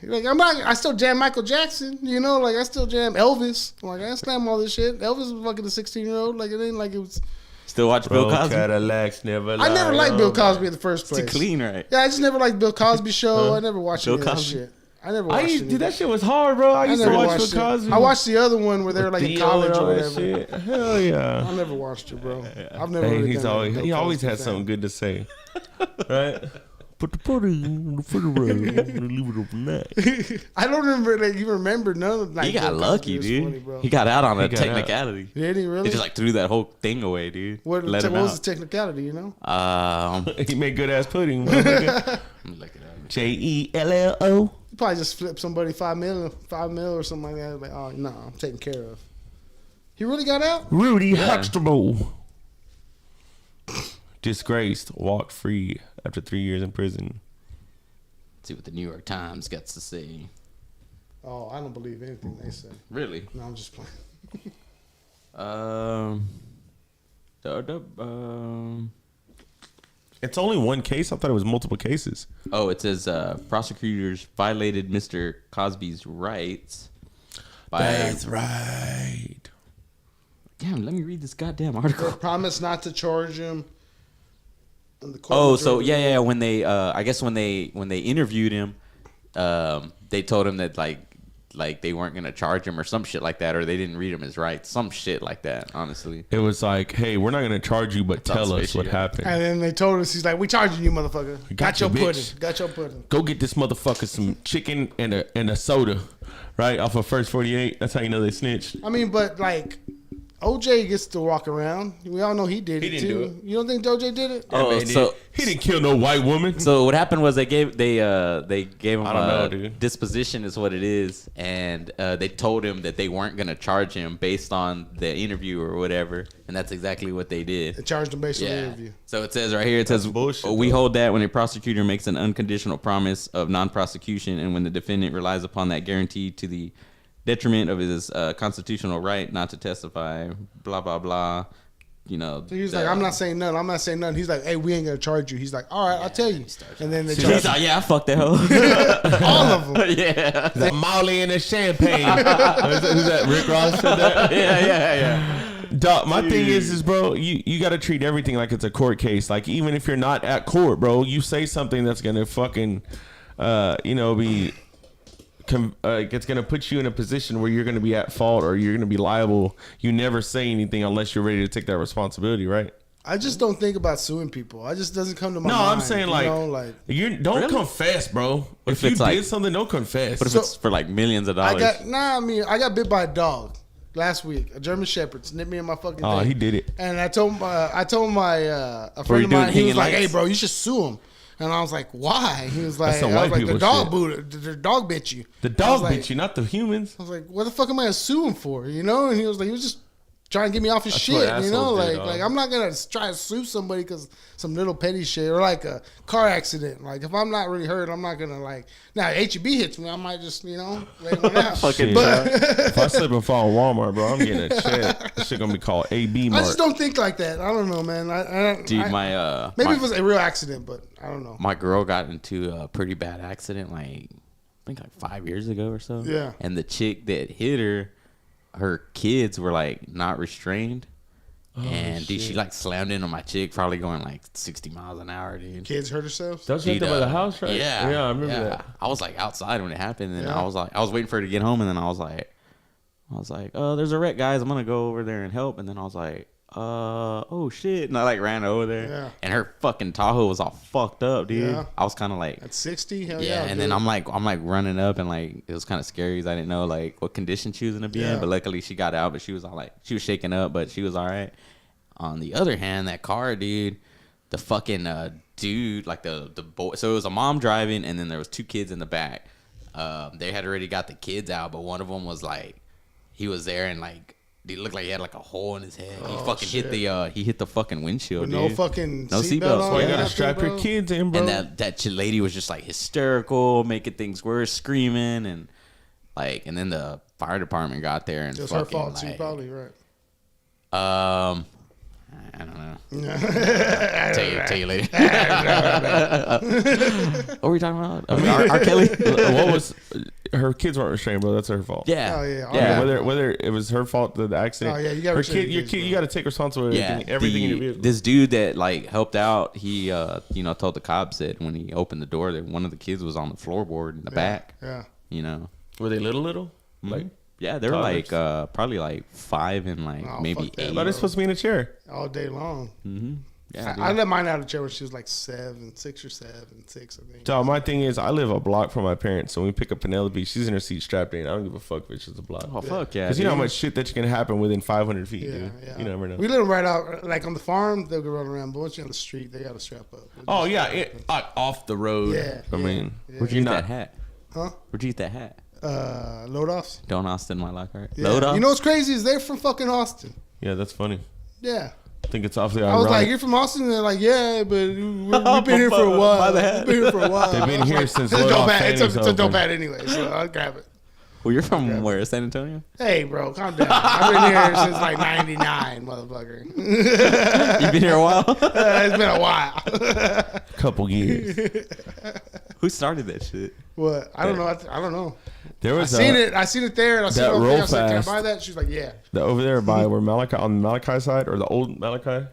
I still jam Michael Jackson. I still jam Elvis. I slam all this shit. Elvis was fucking a 16-year-old. It ain't like it was. Still watch Bill Cosby? Cadillacs never I never liked Bill Cosby in the first place. It's too clean, right? Yeah, I just never liked Bill Cosby show. I never watched Bill any of that Cosby? shit. I never watched it. Dude, that shit was hard, bro. I used to watch Bill Cosby. I watched the other one where they were in college or whatever. Shit. Hell yeah. I never watched it, bro. I've never. Hey, really he always had something good to say. Right? Put the party on the refrigerator and leave it overnight. I don't remember none of He got Bill lucky, Cosby. It was dude. funny, bro. He got out on a got technicality. Did he really? They just threw that whole thing away, dude. What Let him was the out. technicality? He made good ass pudding. motherfucker. JELLO. You probably just flip somebody $5 mil or something like that. Like, oh no, I'm taken care of. He really got out? Rudy Huxtable. Disgraced, walked free after 3 years in prison. Let's see what the New York Times got to say. Oh, I don't believe anything they say. Really? No, I'm just playing. It's only one case. I thought it was multiple cases. Oh, it says prosecutors violated Mr. Cosby's rights by. That's right. Damn, let me read this goddamn article. They promised not to charge him. in the court Oh, with so her. yeah. When they, I guess when they interviewed him, they told him that like they weren't gonna charge him or some shit like that, or they didn't read him his rights, some shit like that. Honestly, It was like, hey, we're not going to charge you, but tell us fishy, what yeah. happened. And then they told us, he's like, we charging you, motherfucker. Got your you, pudding. bitch. Got your pudding. Go get this motherfucker some chicken and a soda, right? Off of First 48. That's how you know they snitched. I mean, but like, OJ gets to walk around. We all know he did He it didn't too. do it. You don't think OJ did it? Oh, Man, so he didn't kill no white woman. So what happened was they gave him I don't know, dude. disposition is what it is, and they told him that they weren't gonna charge him based on the interview or whatever, and that's exactly what they did. They charged him based on the interview. So it says right here, it says bullshit, we though. hold that when a prosecutor makes an unconditional promise of non-prosecution, and when the defendant relies upon that guarantee to the detriment of his constitutional right not to testify, blah blah blah. You know, So he was like, I'm not saying nothing. I'm not saying nothing. He's like, hey, we ain't going to charge you. He's like, all right, I'll tell you. And then they He's charged like, yeah, I fucked that hoe. all of them. Yeah. The Molly and the champagne. Who's that? Rick Ross said that? Yeah. Dog, my thing is, bro, you got to treat everything like it's a court case. Like, even if you're not at court, bro, you say something that's going to fucking, be... it's going to put you in a position where you're going to be at fault or you're going to be liable. You never say anything unless you're ready to take that responsibility, right? I just don't think about suing people. It just doesn't come to my No, mind. I'm saying you don't confess, bro. If you it's did like- something, don't confess. But if it's for like millions of dollars. I got bit by a dog last week. A German Shepherd snipped me in my fucking thing. he did it. And I told my a Were friend you of doing mine, he was hanging like, hey, lights? bro, you should sue him. And I was like, why? He was like, some white the people dog shit. the dog bit you. The I dog was like- bit you, not the humans. I was like, what the fuck am I gonna sue him for? You know? And he was just trying to get me off his That's shit. what You know, assholes do, like dog. I'm not gonna try to sue somebody because some little petty shit or like a car accident. Like if I'm not really hurt, I'm not gonna like. Now HEB hits me, I might just lay one out. Fucking If I slip and fall in Walmart, bro, I'm getting a check. This shit gonna be called AB I Mart. just don't think like that. I don't know, man. Dude, Maybe it was a real accident, but I don't know. my girl got into a pretty bad accident I think 5 years ago or so. Yeah. And the chick that hit her kids were like not restrained. And dude, she like slammed into my chick, probably going like 60 miles an hour, dude. Kids hurt herself. Don't you hit them by the house, right? Yeah, I remember that. I was like outside when it happened, and Yeah. I was waiting for her to get home, and then I was like, oh, there's a wreck, guys. I'm gonna go over there and help. And then I was like, oh shit, and I like ran over there, Yeah. and her fucking Tahoe was all fucked up, dude. Yeah. I was kind of like, At 60, hell yeah, yeah. and dude. then I'm like running up, and like it was kind of scary because I didn't know like what condition she was gonna be Yeah. in, but luckily she got out, but she was all like she was shaking up, but she was all right. On the other hand, that car, dude, the fucking dude, like the boy. So it was a mom driving, and then there was two kids in the back. They had already got the kids out, but one of them was like, he was there, and like, dude, looked like he had like a hole in his head. He fucking hit the fucking windshield, With dude. no fucking No seatbelt seatbelt. on. Why you or gotta nothing, strap your bro? kids in, bro? And that lady was just like hysterical, making things worse, screaming, and like, and then the fire department got there and It was her fucking, fault too, like, probably, right? I don't know. Tell you later. What were we talking about? R. Kelly? What was her kids weren't restrained, bro? That's her fault. Yeah. Oh, yeah. Yeah. Whether it was her fault the accident. Oh, yeah, you gotta her restrain kid, your your kids, kid, bro. you got to take responsibility. Yeah, Everything in your vehicle. this dude that like helped out, he told the cops that when he opened the door that one of the kids was on the floorboard in the back. Yeah. You know. Were they little? Like, Yeah, they were Toddlers. like probably like 5 and like Oh, maybe fuck that, 8. but it's supposed to be in a chair. All day long. Yeah, I let mine out of the chair when she was like 6 or 7, I think. So my thing is, I live a block from my parents, so when we pick up Penelope, she's in her seat strapped in. I don't give a fuck if it's a block. Oh fuck yeah! Because you know how dude. much shit that can happen within 500 feet, Yeah, dude. yeah. You never know. We live right out, like on the farm, they'll go run around. But once you're on the street, they got to strap up. Oh yeah, off the road. Yeah, I yeah, mean, yeah. Where'd you you're get not- that hat? Huh? Where'd you get that hat? Load offs. Don't Austin my Lockhart. Yeah. Load off. You know what's crazy is they're from fucking Austin. Yeah, that's funny. Yeah. I think it's awfully I was ironic. like, you're from Austin? And they're like, yeah, but we've been here for a while. We've been here for a while. They've been here since It's a Load dope Off hat. It's Fanny's a dope open. hat anyway, so I'll grab it. Well, you're from where? San Antonio? Hey, bro, calm down. I've been here since like 99, motherfucker. You've been here a while. It's been a while. Couple years. Who started that shit? What? I don't know. I don't know. There I was seen it. I seen it there, and I seen it that over there. I roll said, "Can I fast. buy that?" She's like, "Yeah." over there by where Malachi on the Malachi side or the old Malachi,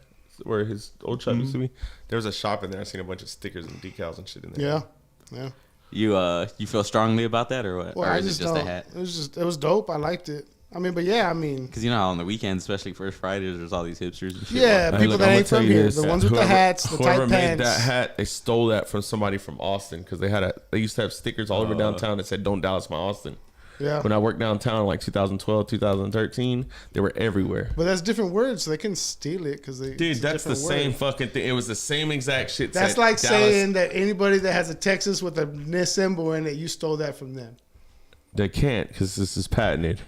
where his old shop used to be. There was a shop in there. I seen a bunch of stickers and decals and shit in there. Yeah. You feel strongly about that or what? Well, or I is just it just don't. a hat? It was dope. I liked it. I mean, but yeah, I mean, Because you know how on the weekends, especially First Fridays, there's all these hipsters and shit. yeah, Hey, people look, that I'ma ain't tell from you here, this, the ones with the hats, the whoever tight made pants. that hat, they stole that from somebody from Austin because they used to have stickers all over downtown that said "Don't Dallas my Austin." Yeah. When I worked downtown in like 2012, 2013, they were everywhere. But that's different words, so they couldn't steal it because they. Dude, that's the same word. fucking thing. It was the same exact shit. That's said like Dallas. saying that anybody that has a Texas with a NIS symbol in it, you stole that from them. They can't because this is patented.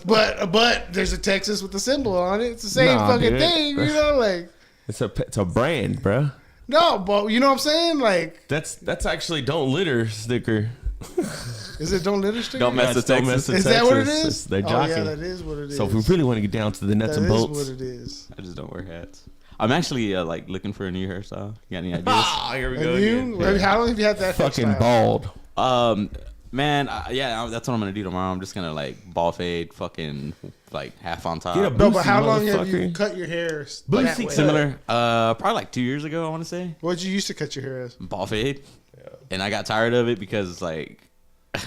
But there's a Texas with a symbol on it. It's the same fucking dude. thing, you know, like. It's a brand, bro. No, but you know what I'm saying? Like That's actually don't litter sticker. is it don't litter sticker? Don't mess with Don't Texas. mess with Is that what it Texas. is? They're Oh jockeying. yeah, that is what it is. So if we really want to get down to the nuts that and is bolts. what it is. I just don't wear hats. I'm actually like looking for a new hairstyle. You got any ideas? Ah, here we go And you? again. How long have you had that Fucking hairstyle? bald. Man, yeah, that's what I'm gonna do tomorrow. I'm just gonna like ball fade, fucking like half on top. Get a No, but Boosie, how long have you motherfucker. cut your hair that Boosie way? Similar, probably like 2 years ago. I want to say What'd you used to cut your hair as? ball fade, and I got tired of it because like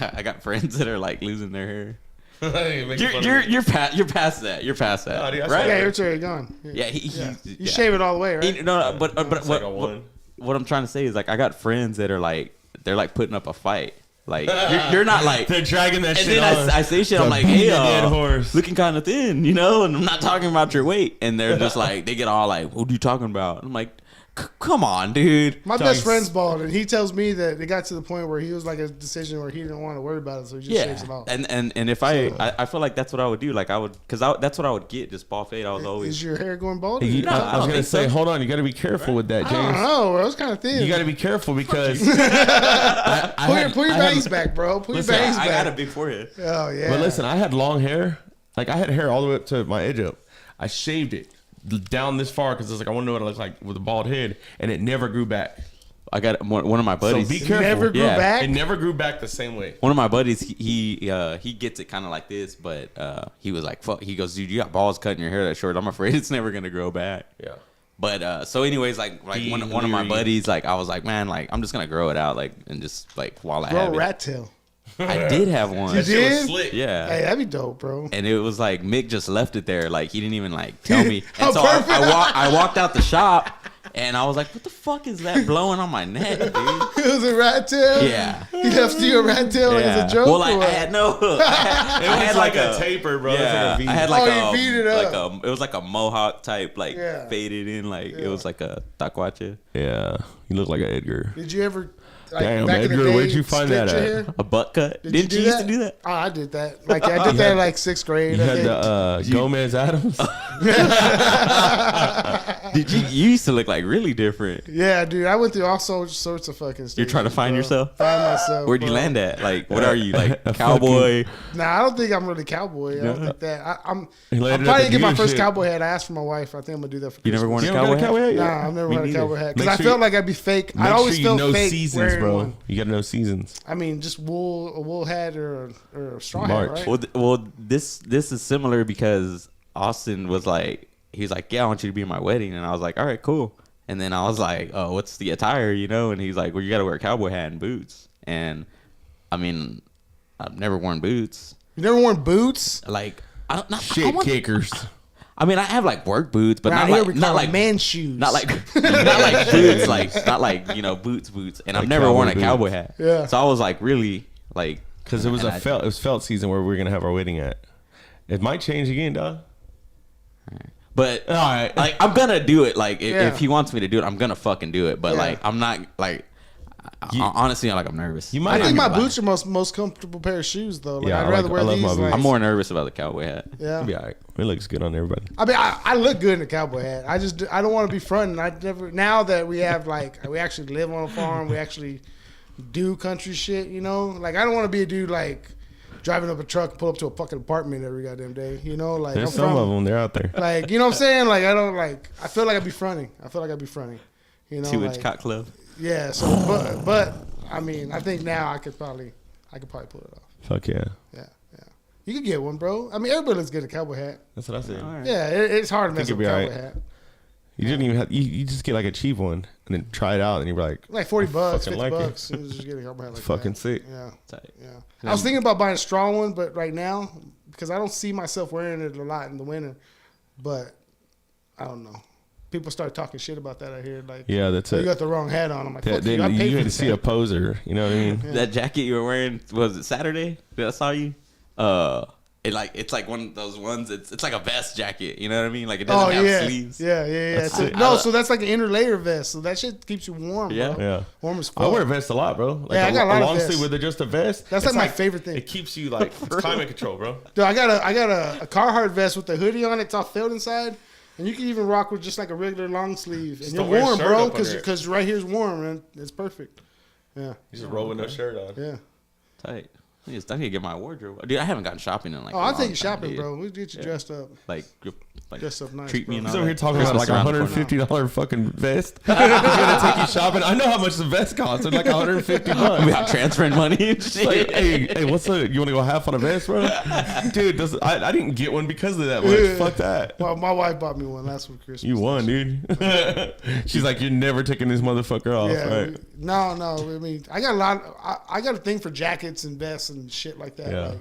I got friends that are like losing their hair. You're past that. You're past that, Oh, dude, I right? Yeah, your hair gone. Yeah, You shave it all the way, right? No, but like a one. what I'm trying to say is like I got friends that are like they're like putting up a fight. Like you're not like They're dragging that and shit then on. I say shit. I'm The like, hey, dead horse. looking kind of thin, you know, and I'm not talking about your weight. And they're just like, they get all like, what are you talking about? I'm like, come on, dude. My best friend's bald, and he tells me that it got to the point where he was like a decision where he didn't want to worry about it, so he just shaves it off. And if I feel like that's what I would do. Like I would, because that's what I would get, just ball fade. I was always. Is your hair going bald? I I was don't gonna think say, so. hold on, you got to be careful with that, I don't James. know, bro. It's kind of thin. You got to be careful because pull your bangs back, bro. Pull your bangs I back. got a big forehead. Oh yeah. But listen, I had long hair. Like I had hair all the way up to my edge up. I shaved it down this far because I was like, I want to know what it looks like with a bald head, and it never grew back. I got one of my buddies. So be careful. never grew Yeah. back. It never grew back the same way. One of my buddies, he gets it kind of like this, but he was like, "Fuck!" He goes, "Dude, you got balls cutting your hair that short. I'm afraid it's never gonna grow back." Yeah. But so, anyways, like one of my buddies, like I was like, man, like I'm just gonna grow it out, like and just like while I Grow have a it. rat tail. I did have one. You did? was slick. Yeah. Hey, that'd be dope, bro. And it was like Mick just left it there, like he didn't even like tell me. Oh, And so perfect. I walked out the shop, and I was like, "What the fuck is that blowing on my neck, dude?" It was a rat tail. Yeah. He left you a rat tail like Yeah. as a joke. Well, or I what? had no. I had like a taper, bro. It's like Yeah, a V. I had like Oh, you beat it up. it was like a mohawk type, like Yeah. faded in, like it was like a taquache, Yeah. You look like an Edgar. Did you ever? Like, Damn, back in the Edgar, day, where'd you find split that your at? hair? a butt cut. Did Didn't you used to do that? Oh, I did that. Like I did that in like sixth grade. You I had think. the Gomez Adams. Did you used to look like really different? Yeah, dude. I went through all sorts of fucking stuff. You're trying to find yourself? Find myself. Where'd you bro. land at? Like, what are you, like A cowboy? Nah, I don't think I'm really cowboy. I don't think that. I'm He I'm landed probably at gonna the get my first dealership. cowboy hat. I asked for my wife. I think I'm gonna do that for You never Christmas. worn a You don't got cowboy a hat? cowboy hat? Nah, I've never Me had a neither. cowboy hat Make because I sure felt you- like I'd be fake. I Make always sure you felt know fake seasons, wearing bro. one. You got to know seasons. I mean, just a wool hat or a straw March. hat, right? Well, this is similar because Austin was like, he's like, yeah, I want you to be in my wedding, and I was like, all right, cool. And then I was like, oh, what's the attire, you know? And he's like, well, you got to wear a cowboy hat and boots. And I mean, I've never worn boots. You never worn boots? Like, I don't. Not, Shit kickers. I mean, I have like work boots, but Around not here like we not call like them man shoes. not like not like boots, like not like boots. And I've Like never worn a cowboy cowboy boots. hat. Yeah. So I was like really like Because it was and it was felt season where we were gonna have our wedding at. It might change again, dog. But All right. like I'm gonna do it. Like Yeah. if he wants me to do it, I'm gonna fucking do it. But Yeah. like I'm not like honestly, I'm nervous. You I might. think my gonna lie. boots are most comfortable pair of shoes though. Like, Yeah, I'd I rather like- wear I love these. my boots. Like, I'm more nervous about the cowboy hat. yeah. It'll be all right. It looks good on everybody. I mean, I look good in a cowboy hat. I don't want to be fronting. I never. Now that we have we actually live on a farm, we actually do country shit. You know, like I don't want to be a dude like driving up a truck and pull up to a fucking apartment every goddamn day. You know, like There's I'm some from, of them. They're out there. Like you know what I'm saying? Like I don't like. I feel like I'd be fronting. You know, 2-inch like, cock club. Yeah. So, but I mean, I think now I could probably pull it off. Fuck yeah. Yeah. You could get one, bro. I mean, everybody looks good in a cowboy hat. That's what I said. Yeah, it's hard to mess Think with a it'll be cowboy alright. hat. You didn't even have. You just get like a cheap one and then try it out, and you're like, Like $40, fucking $50. like it. It was just getting a cowboy hat like fucking that. sick. Yeah. Tight. Yeah. I was thinking about buying a straw one, but right now, because I don't see myself wearing it a lot in the winter, but I don't know. People start talking shit about that out here. Like, Yeah, that's oh, you it. got the wrong hat on. I'm like, fuck Then you. I paid you for had to this see hat. a poser. You know what I mean? That jacket you were wearing, was it Saturday that I saw you? It's like one of those ones. It's like a vest jacket. You know what I mean? Like it doesn't have sleeves. Yeah. So that's like an inner layer vest. So that shit keeps you warm, bro. Yeah. Warm as fuck. I wear a vest a lot, bro. Like I got a lot of long vests. sleeve with just a vest. That's like my favorite thing. It keeps you like it's climate control, bro. Dude, I got a Carhartt vest with the hoodie on it. It's all filled inside. And you can even rock with just like a regular long sleeve. And you're warm, bro, because right here's warm, and it's perfect. Yeah. You just roll with no shirt on. Yeah. Tight. I need to get my wardrobe. Dude, I haven't gotten shopping in like. I'll take you shopping, bro. We'll get you dressed up. Like dressed up nice. Treat me. He's over here talking about like $150 fucking vest. He's gonna take you shopping. I know how much the vest costs. It's like $150. We have transferring money and shit. Like, hey, what's up? You want to go half on a vest, bro? Dude, I didn't get one because of that much. Fuck that. Well, my wife bought me one last week Christmas. You won, dude. She's like, you're never taking this motherfucker off, right? No. I mean, I got a lot. I got a thing for jackets and vests and shit like that. Yeah.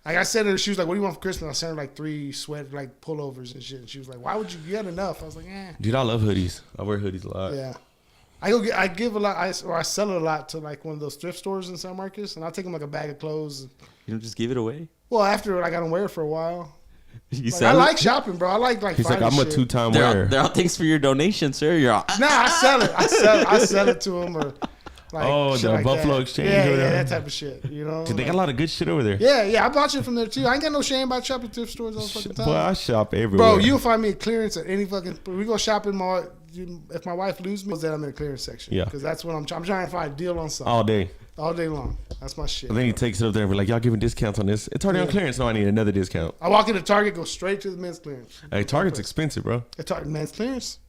Like I said to her, she was like, "What do you want for Christmas?" I sent her like 3 like pullovers and shit. And she was like, "Why would you get enough?" I was like, "Eh." Dude, I love hoodies. I wear hoodies a lot. Yeah. I give a lot, or I sell it a lot to like one of those thrift stores in San Marcos, and I'll take them like a bag of clothes. You don't just give it away. Well, after like I don't wear it for a while. I like shopping, bro. I like He's like, I'm a 2-time wearer. They're all thanks for your donation, sir. You're all. Nah, I sell it. I sell it to them or. Like, the like Buffalo that. Exchange. Yeah, that type of shit. You know, dude, they got a lot of good shit over there. Yeah, I bought shit from there too. I ain't got no shame about shopping thrift stores all the fucking time. Boy, I shop everywhere. Bro, you'll find me at clearance at any fucking. We go shopping. If my wife loses me, then I'm in the clearance section. Yeah, because that's what I'm trying to find a deal on something all day long. That's my shit. And then he takes it up there and be like, y'all giving discounts on this? It's already on clearance. No, I need another discount. I walk into Target, go straight to the men's clearance. Hey, Target's expensive, bro. Men's clearance.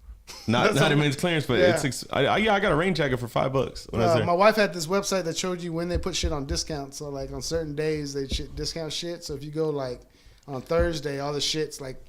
Not in men's clearance, but it's. I got a rain jacket for $5 when I was there. My wife had this website that showed you when they put shit on discount. So like on certain days they discount shit. So if you go like on Thursday, all the shit's like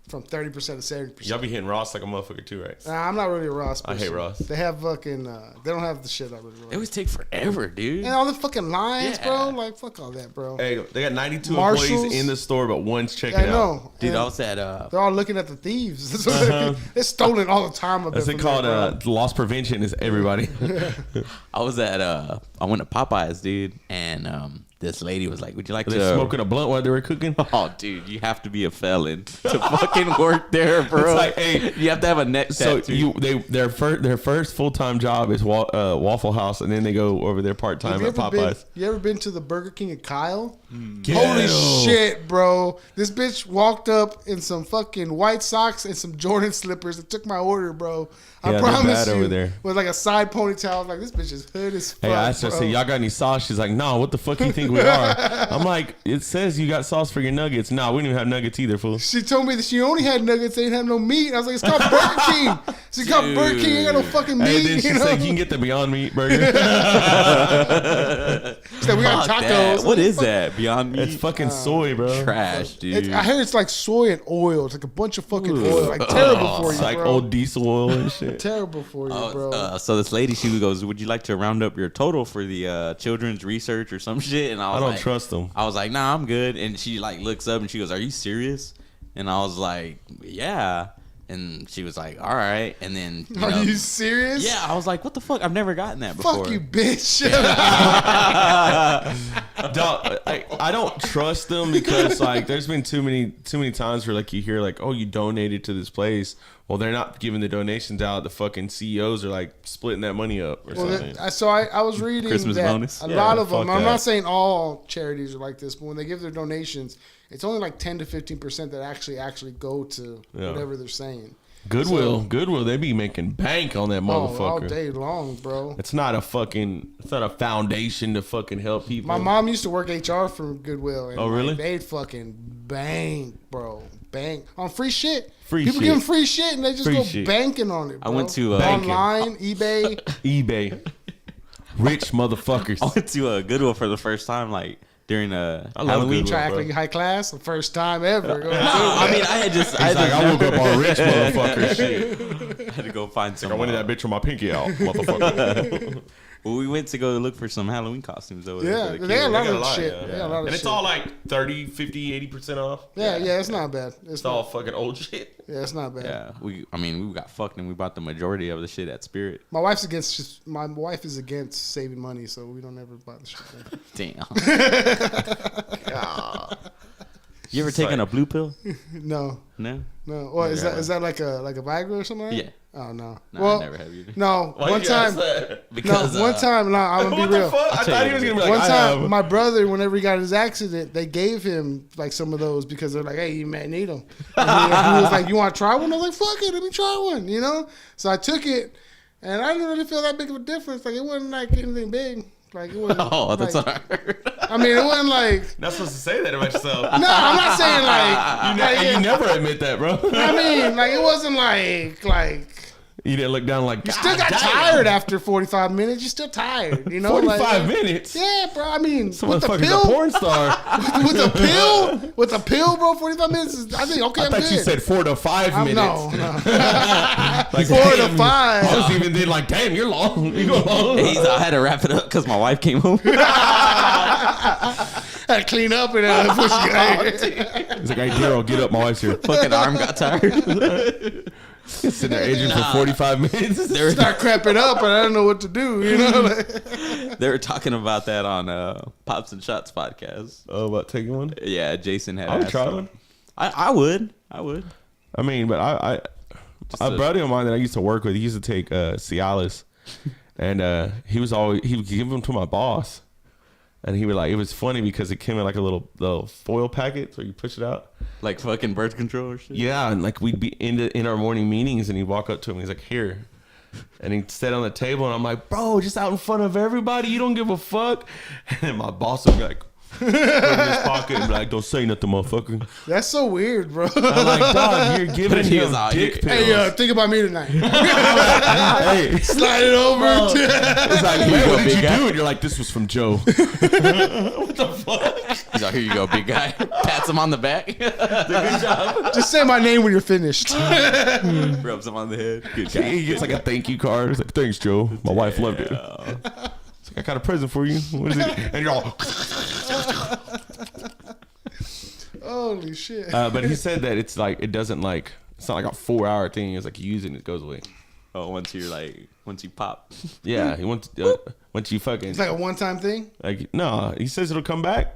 from 30% to 70%. Y'all be hitting Ross like a motherfucker too, right? Nah, I'm not really a Ross person. I hate Ross. They have fucking. They don't have the shit I really like. They always take forever, dude. And all the fucking lines, bro. Like fuck all that, bro. Hey, they got 92 Marshalls employees in the store, but one's checking I know. out. Dude, I was at they're all looking at the thieves. They're stolen all the time. That's it called loss prevention is everybody. I was at I went to Popeyes, dude, and this lady was like, "Would you like to?" They smoking a blunt while they were cooking. Oh, dude, you have to be a felon to fucking work there, bro. It's like, hey, you have to have a neck tattoo. Their first full-time job is Waffle House, and then they go over there part-time at Popeyes. You ever been to the Burger King at Kyle? Yeah. Holy shit, bro! This bitch walked up in some fucking white socks and some Jordan slippers and took my order, bro. I promise you, over there. with like a side ponytail. I was like, this bitch is hood as fuck. Hey, I asked her, "Say, y'all got any sauce?" She's like, "No, what the fuck you think we are?" I'm like, "It says you got sauce for your nuggets." Nah, we don't even have nuggets either, fool. She told me that she only had nuggets. They didn't have no meat. I was like, it's called Burger King. She called Burger King. Ain't got no fucking meat. Hey, then she said, "You can get the Beyond Meat burger." She said, we got tacos. What is that? Beyond Meat? It's fucking soy, bro. Trash, dude. I heard it's like soy and oil. It's like a bunch of fucking oil. Like terrible for you, It's like bro. old diesel oil and shit. Terrible for you, bro. So this lady, she goes, "Would you like to round up your total for the children's research or some shit?" And I don't trust them. I was like, "Nah, I'm good." And she like looks up and she goes, "Are you serious?" And I was like, "Yeah." And she was like, "All right." And then, Are you serious? Yeah, I was like, "What the fuck? I've never gotten that before." Fuck you, bitch. I don't trust them because like there's been too many times where like you hear like, "Oh, you donated to this place." Well, they're not giving the donations out. The fucking CEOs are like splitting that money up or something. So I was reading Christmas that bonus? a lot of them. fuck I'm that. not saying all charities are like this, but when they give their donations, it's only like 10 to 15% that actually go to whatever they're saying. Goodwill, they be making bank on that motherfucker all day long, bro. It's not a foundation to fucking help people. My mom used to work HR for Goodwill. And really? They'd fucking bank, bro. Bank on free shit. People give them free shit and they just go banking on it, bro. I went to online, eBay. Rich motherfuckers. I went to Goodwill for the first time, like during Halloween. Tracking high class, the first time ever. I mean, I woke up on rich motherfucker shit. I had to go find some. I wanted that bitch with my pinky out, motherfucker. Well, we went to go look for some Halloween costumes over there. Yeah, for the they got a kids. lot of lot, shit. yeah. They got a lot of And it's shit. all like 30, 50, 80% off. Yeah, it's not bad. It's all fucking old shit. Yeah, it's not bad. Yeah, we got fucked and we bought the majority of the shit at Spirit. My wife is against saving money, so we don't ever buy the shit. Damn. You ever taken a blue pill? No. No. Well, is that like a Viagra or something? Like that? Yeah. Oh no. No, Well, I never have either. no. Why One did you ask time. that? Because No, one time. No, I'm gonna What be the real. fuck? I thought he was gonna be like, One I time, have. my brother, whenever he got in his accident, they gave him like some of those because they're like, "Hey, you might need them." And he was like, "You want to try one?" I was like, "Fuck it, let me try one." You know. So I took it, and I didn't really feel that big of a difference. Like it wasn't like anything big. Like it wasn't. Oh, that's like, what I heard. I mean, it wasn't like. Not supposed to say that about yourself. No, I'm not saying like. You never admit that, bro. I mean, like it wasn't like. You didn't look down like. You still got tired after 45 minutes. You're still tired, you know. 45 minutes. Yeah, bro. I mean, Some with the motherfucker's pill, a porn star. with a pill, bro. 45 minutes is. I think okay. I I'm thought good. you said 4 to 5 minutes. No. Like 4 to damn, 5. I was even then like, damn, you're long. You go long. I had to wrap it up because my wife came home. Had to clean up and push you. He's like, hey, Daryl, get up. My wife's here. Fucking arm got tired. Sitting there aging for 45 minutes. Start cramping up, and I don't know what to do. You know. They were talking about that on Pops and Shots podcast. Oh, about taking one? Yeah, Jason had. I would asked try him. one. I would. I mean, but a buddy of mine that I used to work with, he used to take Cialis, and he would give them to my boss, and he would like, it was funny because it came in like a little foil packet, so you push it out. Like fucking birth control or shit. Yeah, and like we'd be in our morning meetings, and he'd walk up to him, and he's like, here. And he'd sit on the table, and I'm like, bro, just out in front of everybody, you don't give a fuck. And my boss would be like, put it in his pocket and be like, don't say nothing, motherfucker. That's so weird, bro. I'm like, dog, you're giving He him was out dick here. pills. Hey, think about me tonight. Hey, Slide it over. it's like, you man, go, what did big you guy. do? And you're like, this was from Joe. He's like, here you go, big guy. Pats him on the back. Good job. Just say my name when you're finished. Rubs him on the head. Good guy. He gets like a thank you card. He's like, thanks, Joe. My wife loved it. It's like, I got a present for you. What is it? And you're all. Holy shit. But he said that it's like, it doesn't like, it's not like a 4-hour thing. It's like you use it and it goes away. Oh, once you pop. Yeah. He wants, once you fucking. It's like a one-time thing. Like, no, he says it'll come back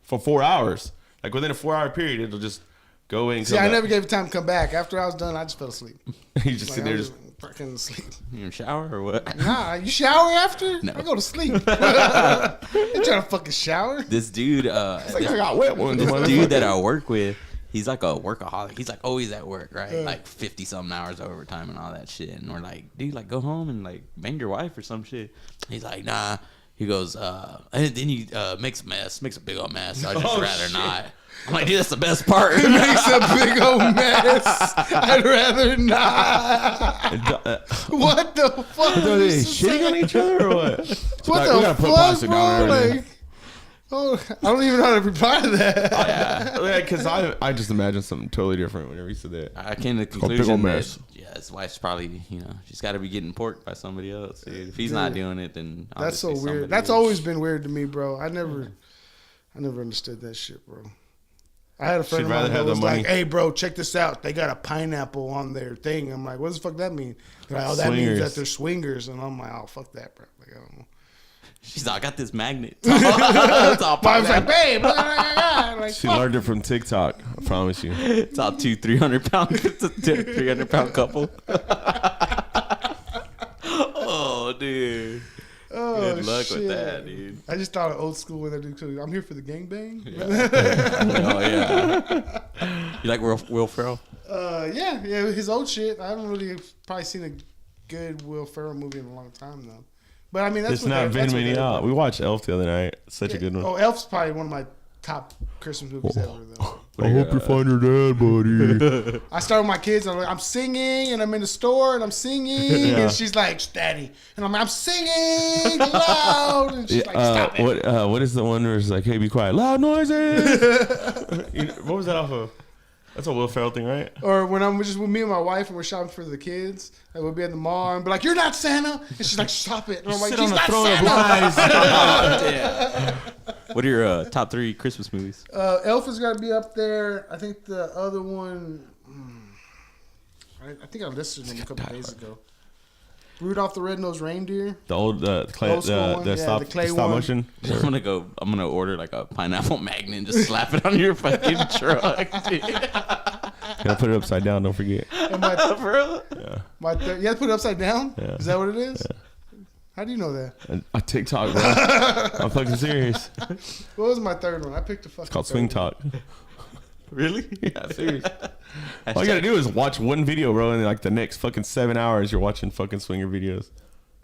for 4 hours. Like within a 4-hour period, it'll just go in. And See, come I back. never gave it time to come back. After I was done, I just fell asleep. You just sit I there, was just. fucking asleep. You in the shower or what? Nah, you shower after? No. I go to sleep. You trying to fucking shower? This dude, It's like I got wet ones. this dude that I work with, he's like a workaholic. He's like always at work, right? Like 50 something hours overtime and all that shit. And we're like, dude, like go home and like bang your wife or some shit. He's like, nah. He goes, and then you makes a big old mess. So I'd just rather not. I'm like, dude, that's the best part. It makes a big old mess. I'd rather not. What the fuck? Are they is this shitting on each other or what? What Like, the we gotta put fuck, plastic down bro? there. Like, oh, I don't even know how to reply to that. Yeah, because I just imagine something totally different whenever you said that. I came to the big ol' conclusion mess. that his wife's probably, she's got to be getting porked by somebody else. Dude. If he's not doing it, then That's so obviously weird. somebody That's is. always been weird to me, bro. I never understood that shit, bro. I had a friend She'd of rather mine that have the was money. like, "Hey, bro, check this out. They got a pineapple on their thing." I'm like, "What does the fuck that mean?" They're like, "Oh, that means Swingers. that they're swingers." And I'm like, "Oh, fuck that, bro." Like, I don't know. She's like, I got this magnet. It's all But I was like, pineapple. "Babe," like, She fuck. learned it from TikTok. I promise you. It's all 300 pound, 300 pound couple. Oh, dude. Oh, Good luck shit. with that, dude. I just thought of old school when they do. I'm here for the gangbang. Oh, yeah. You like Will Ferrell? Yeah, his old shit. I haven't really probably seen a good Will Ferrell movie in a long time though. But I mean, that's It's what not that's been what many out. everybody- We watched Elf the other night. Such a good one. Oh, Elf's probably one of my top Christmas movies ever though. I hope you find your dad, buddy. I start with my kids. I'm singing, and I'm in the store, and I'm singing, and she's like, "Daddy," and I'm like, "I'm singing loud," and she's like, "Stop it." What is the one where it's like, hey, be quiet, loud noises? What was that off of? That's a Will Ferrell thing, right? Or when I'm just with me and my wife and we're shopping for the kids, and we'll be at the mall and be like, "You're not Santa," and she's like, "Stop it!" And I'm like, Sit "He's on the not throne of Santa." lies. What are your top 3 Christmas movies? Elf has got to be up there. I think the other one, I think I listed them a couple days ago. Rudolph the Red-Nosed Reindeer. The old clay, Old school one. the Yeah, the clay stop one. motion. I'm gonna order like a pineapple magnet and just slap it on your fucking truck, dude. Gotta put it upside down. Don't forget. And my, Bro. you have to put it upside down? Yeah. Is that what it is? How do you know that? A TikTok, bro. I'm fucking serious. What was my third one? I picked a fucking It's called third Swing one. Talk. Really? Yeah, serious. All you gotta do is watch one video, bro, and like the next fucking 7 hours, you're watching fucking swinger videos.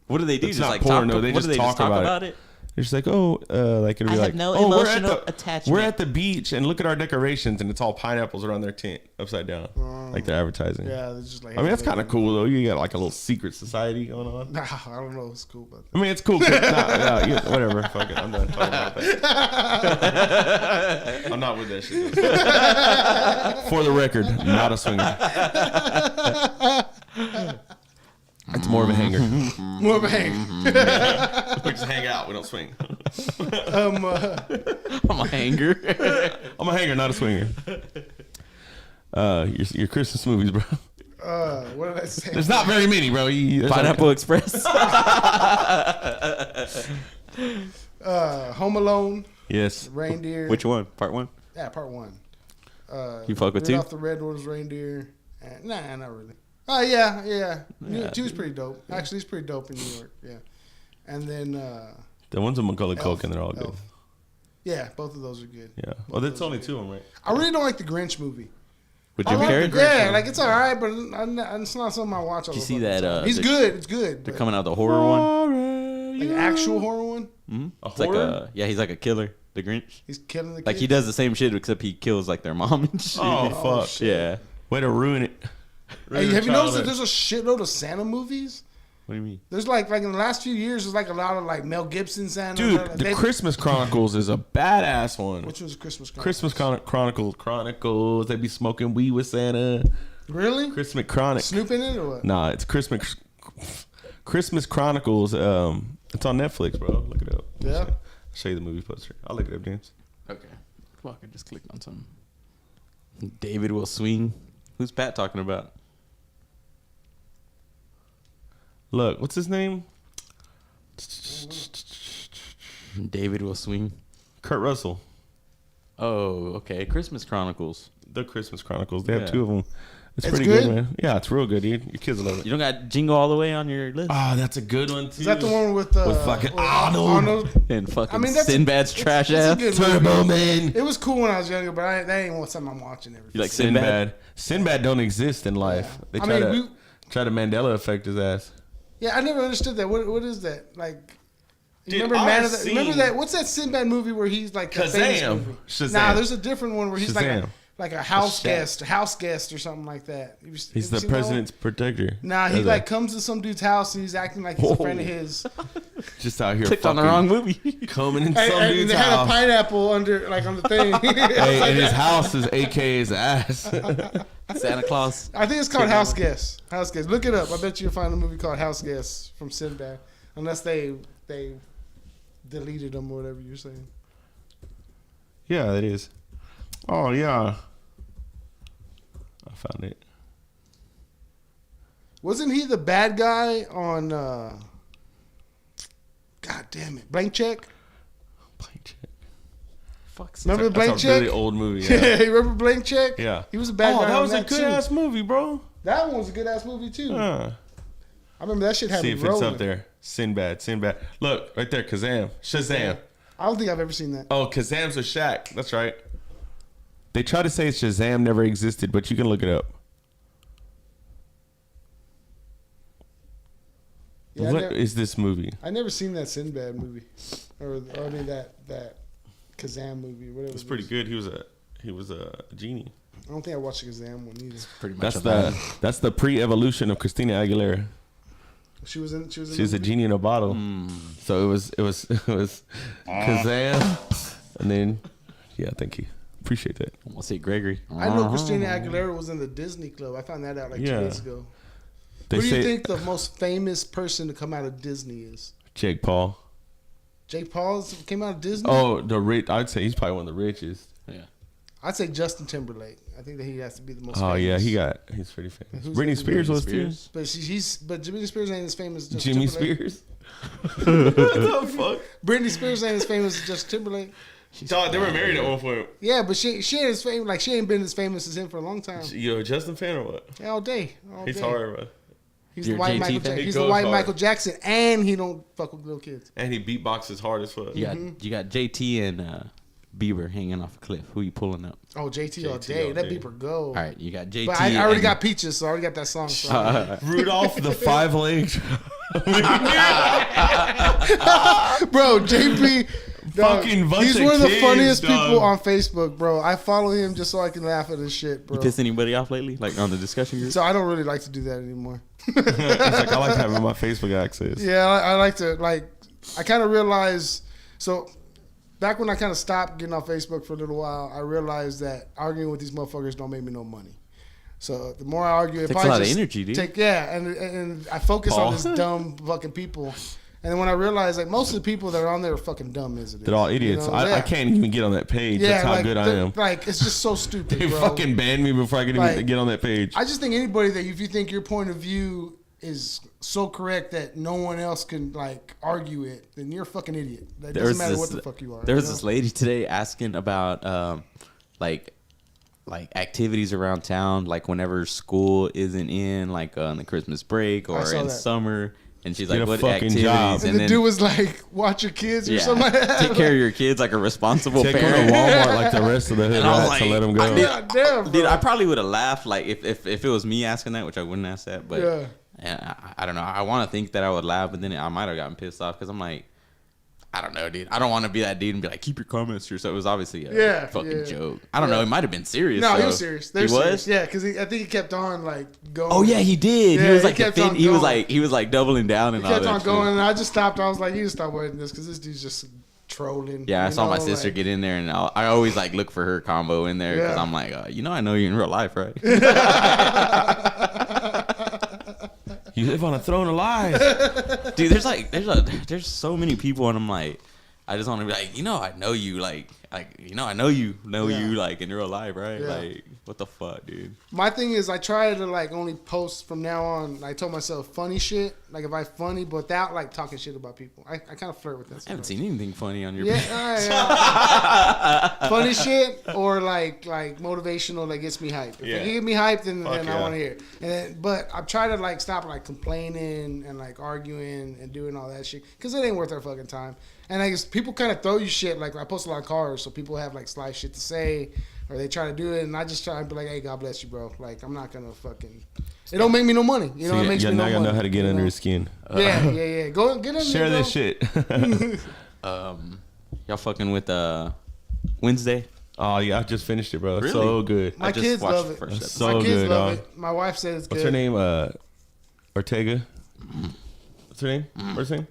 What do they do? It's Just not like porn, talk, no, they what just do they talk just talk about it? They're just like, like it'll be I like, have no we're emotional at the, attachment. We're at the beach and look at our decorations, and it's all pineapples around their tent, upside down, like they're advertising. Yeah, it's just like. I mean, that's kind of cool though. You got like a little secret society going on. Nah, I don't know. It's cool, but I mean, it's cool. Whatever. Fuck it. I'm done talking about that. I'm not with that shit. For the record, not a swinger. It's more of a hanger. more of a hang. We just hang out. We don't swing. I'm a hanger. I'm a hanger, not a swinger. Your Christmas movies, bro. What did I say? There's not very many, bro. Pineapple Express. Home Alone, Yes. Reindeer. Which one? Part 1? Yeah, part 1. You fuck with 2? Rudolph the Red-Nosed Reindeer. Nah, not really. Oh, yeah. 2 is pretty dope. Actually, it's pretty dope in New York. Yeah. And then... The ones with Macaulay Culkin, they're all good. Elf. Yeah, both of those are good. Yeah. Well, that's only 2 of them, right? I really don't like the Grinch movie. With Jim Carrey? Yeah, like it's all right, but it's not something I watch all Did you the see fucking that, time. He's the- good. It's good. They're but- coming out the horror one. Like an actual horror one? It's like he's like a killer, the Grinch. He's killing the Like kids? he does the same shit except he kills like their mom and shit. Oh, fuck. Yeah. Way to ruin it. Hey, have you noticed that there's a shitload of Santa movies? What do you mean? There's like in the last few years, there's like a lot of like Mel Gibson Santa. Dude, the Christmas Chronicles is a badass one. Which was Christmas Chronicles? Christmas Chronicles. They be smoking weed with Santa. Really? Christmas Chronic. Snoop in it or what? Nah, it's Christmas Chronicles. It's on Netflix, bro. Look it up. Yeah. I'll show you the movie poster. I'll look it up, James. Okay. Fuck, I just clicked on something. David will swing. Who's Pat talking about? Look, what's his name? David will swing. Kurt Russell. Oh, okay. Christmas Chronicles. The Christmas Chronicles. They have Yeah. 2 of them. It's It's pretty good? good, man. Yeah, it's real good, dude. Your kids will love it. You don't got Jingle All the Way on your list? Oh, that's a good one too. Is that the one with fucking Arnold? And fucking I mean, that's Sinbad's trash it's a ass. good Turbo movie. Man. It was cool when I was younger, but that ain't something I'm watching every You like day. Sinbad? Sinbad don't exist in life. Yeah. They I try mean, try to Mandela affect his ass. Yeah, I never understood that. What is that? Like, you Dude, remember I've remember seen- that? What's that Sinbad movie where he's like the famous Kazam. movie? Shazam. Nah, there's a different one where he's Shazam. like a house Shazam. guest or something like that. He's Have you the seen that president's protector. one? Nah, he Or like comes to some dude's house and he's acting like he's a friend of his. just out here Clicked on the fucking wrong movie. coming in and, some and dude's they had a house. pineapple under on the thing. Hey, and his house is AKA's ass. Santa Claus. I think it's called House Guest. House Guest. Look it up. I bet you'll find a movie called House Guest from Sinbad, unless they deleted them or whatever you're saying. Yeah, it is. Oh yeah, I found it. Wasn't he the bad guy on? God damn it, Blank Check. Blank Check. Fuck's Remember Blank That's a Check? really old movie. Yeah, Yeah. you remember Blank Check? Yeah. He was a bad guy. that on was a good too. ass movie, bro. That one was a good ass movie too. Huh. I remember that shit had See me if rolling. it's up there. Sinbad. Look right there. Shazam. I don't think I've ever seen that. Oh, Kazam's with Shaq. That's right. They try to say Shazam never existed, but you can look it up. Yeah, What is this movie? I never seen that Sinbad movie, or I mean that Kazam movie. Whatever. It was pretty good. He was a genie. I don't think I watched the Kazam one either. pretty much That's the pre-evolution of Christina Aguilera. She was in. She was a genie in a bottle. So it was Kazam, and then thank you. Appreciate that. We'll see Gregory. I know Christina Aguilera was in the Disney Club. I found that out like 2 days ago. They Who do you think the most famous person to come out of Disney is? Jake Paul. Jake Paul came out of Disney? Oh, the rich. I'd say he's probably one of the richest. Yeah. I'd say Justin Timberlake. I think that he has to be the most Oh famous. yeah, he's pretty famous. Who's Britney the- Spears was too. But Jimmy Spears ain't as famous as Justin Jimmy Timberlake. Spears. What the fuck? Britney Spears ain't as famous as Justin Timberlake. They were married at one point. Yeah, but she ain't as famous. Like she ain't been as famous as him for a long time. You a Justin fan or what? All day. He's day. hard, bro. He's You're the white JT Michael. fan? He's He the goes white hard. Michael Jackson, and he don't fuck with little kids. And he beatboxes hard as fuck. You got JT and Bieber hanging off a cliff. Who you pulling up? Oh, JT all JT day. all That day. beeper go. All right, you got JT. But I already and- got Peaches, so I already got that song. So. Rudolph the 5-legged. Bro, JP. Dog, Fucking bunch he's of one of the kids, funniest dog. people on Facebook, bro. I follow him just so I can laugh at his shit, bro. You piss anybody off lately? Like on the discussion group? So I don't really like to do that anymore. It's like I like having my Facebook access. Yeah, I like to I kind of realized. So back when I kind of stopped getting off Facebook for a little while, I realized that arguing with these motherfuckers don't make me no money. So the more I argue, it Takes probably a lot of just energy, dude. and I focus on Paul. this dumb fucking people. And then when I realized, like, most of the people that are on there are fucking dumb as it is. They're all idiots. You know? I can't even get on that page. That's how like, good I they're- am. Like, it's just so stupid, They bro. fucking banned me before I could even Like, get on that page. I just think anybody that if you think your point of view is so correct that no one else can like argue it, then you're a fucking idiot. It doesn't matter what the fuck you are. There was you know? this lady today asking about like activities around town, like whenever school isn't in, like on the Christmas break I or saw in that. summer. And she's Get like, a "What fucking activities?" job. And the dude was like, "Watch your kids" or yeah, something like that. take care of your kids like a responsible Take parent. them to Walmart like the rest of the hood And I was rats like, and let them go. God damn, bro. Dude, I probably would have laughed like if it was me asking that, which I wouldn't ask that, but Yeah. and I don't know. I want to think that I would laugh, but then I might have gotten pissed off because I'm like, I don't know, dude. I don't want to be that dude and be like, keep your comments to yourself. It was obviously a fucking joke. I don't know. It might have been serious. No, he so- was serious. He was? Yeah, because I think he kept on like going. Oh yeah, he did. Yeah, he was he like kept defend- on he was going. like doubling down and He all kept that on shit. going, and I just stopped. I was like, "You just stop watching this because this dude's just trolling." Yeah, I you saw my know, sister like- get in there, and I always like look for her combo in there because Yeah. I'm like, I know you in real life, right? You live on a throne of lies. Dude, there's so many people, and I'm like, I just want to be like, I know you, I know you like in real life, right? Yeah. Like, what the fuck, dude? My thing is, I try to like only post from now on. I told myself funny shit, like if I funny, but without like talking shit about people. I kind of flirt with that. I haven't sometimes. seen anything funny on your Yeah, page. funny shit or like motivational that gets me hyped. If it get me hyped, then I yeah. want to hear it. And then, but I'm trying to like stop like complaining and like arguing and doing all that shit because it ain't worth our fucking time. And I guess people kind of throw you shit. Like I post a lot of cars, so people have like sly shit to say, or they try to do it, and I just try to be like, "Hey, God bless you, bro." Like I'm not gonna fucking. It don't make me no money. You know, it makes me no now money. you know how to get you under know? his skin. Yeah. Go get in Share there, this shit. Y'all fucking with Wednesday? Oh yeah, I just finished it, bro. It's Really? so good. My I just kids watched love the it. first episode. So My kids good, love dog. it. My wife said it's What's good. her name? Ortega. What's her name? What's her name?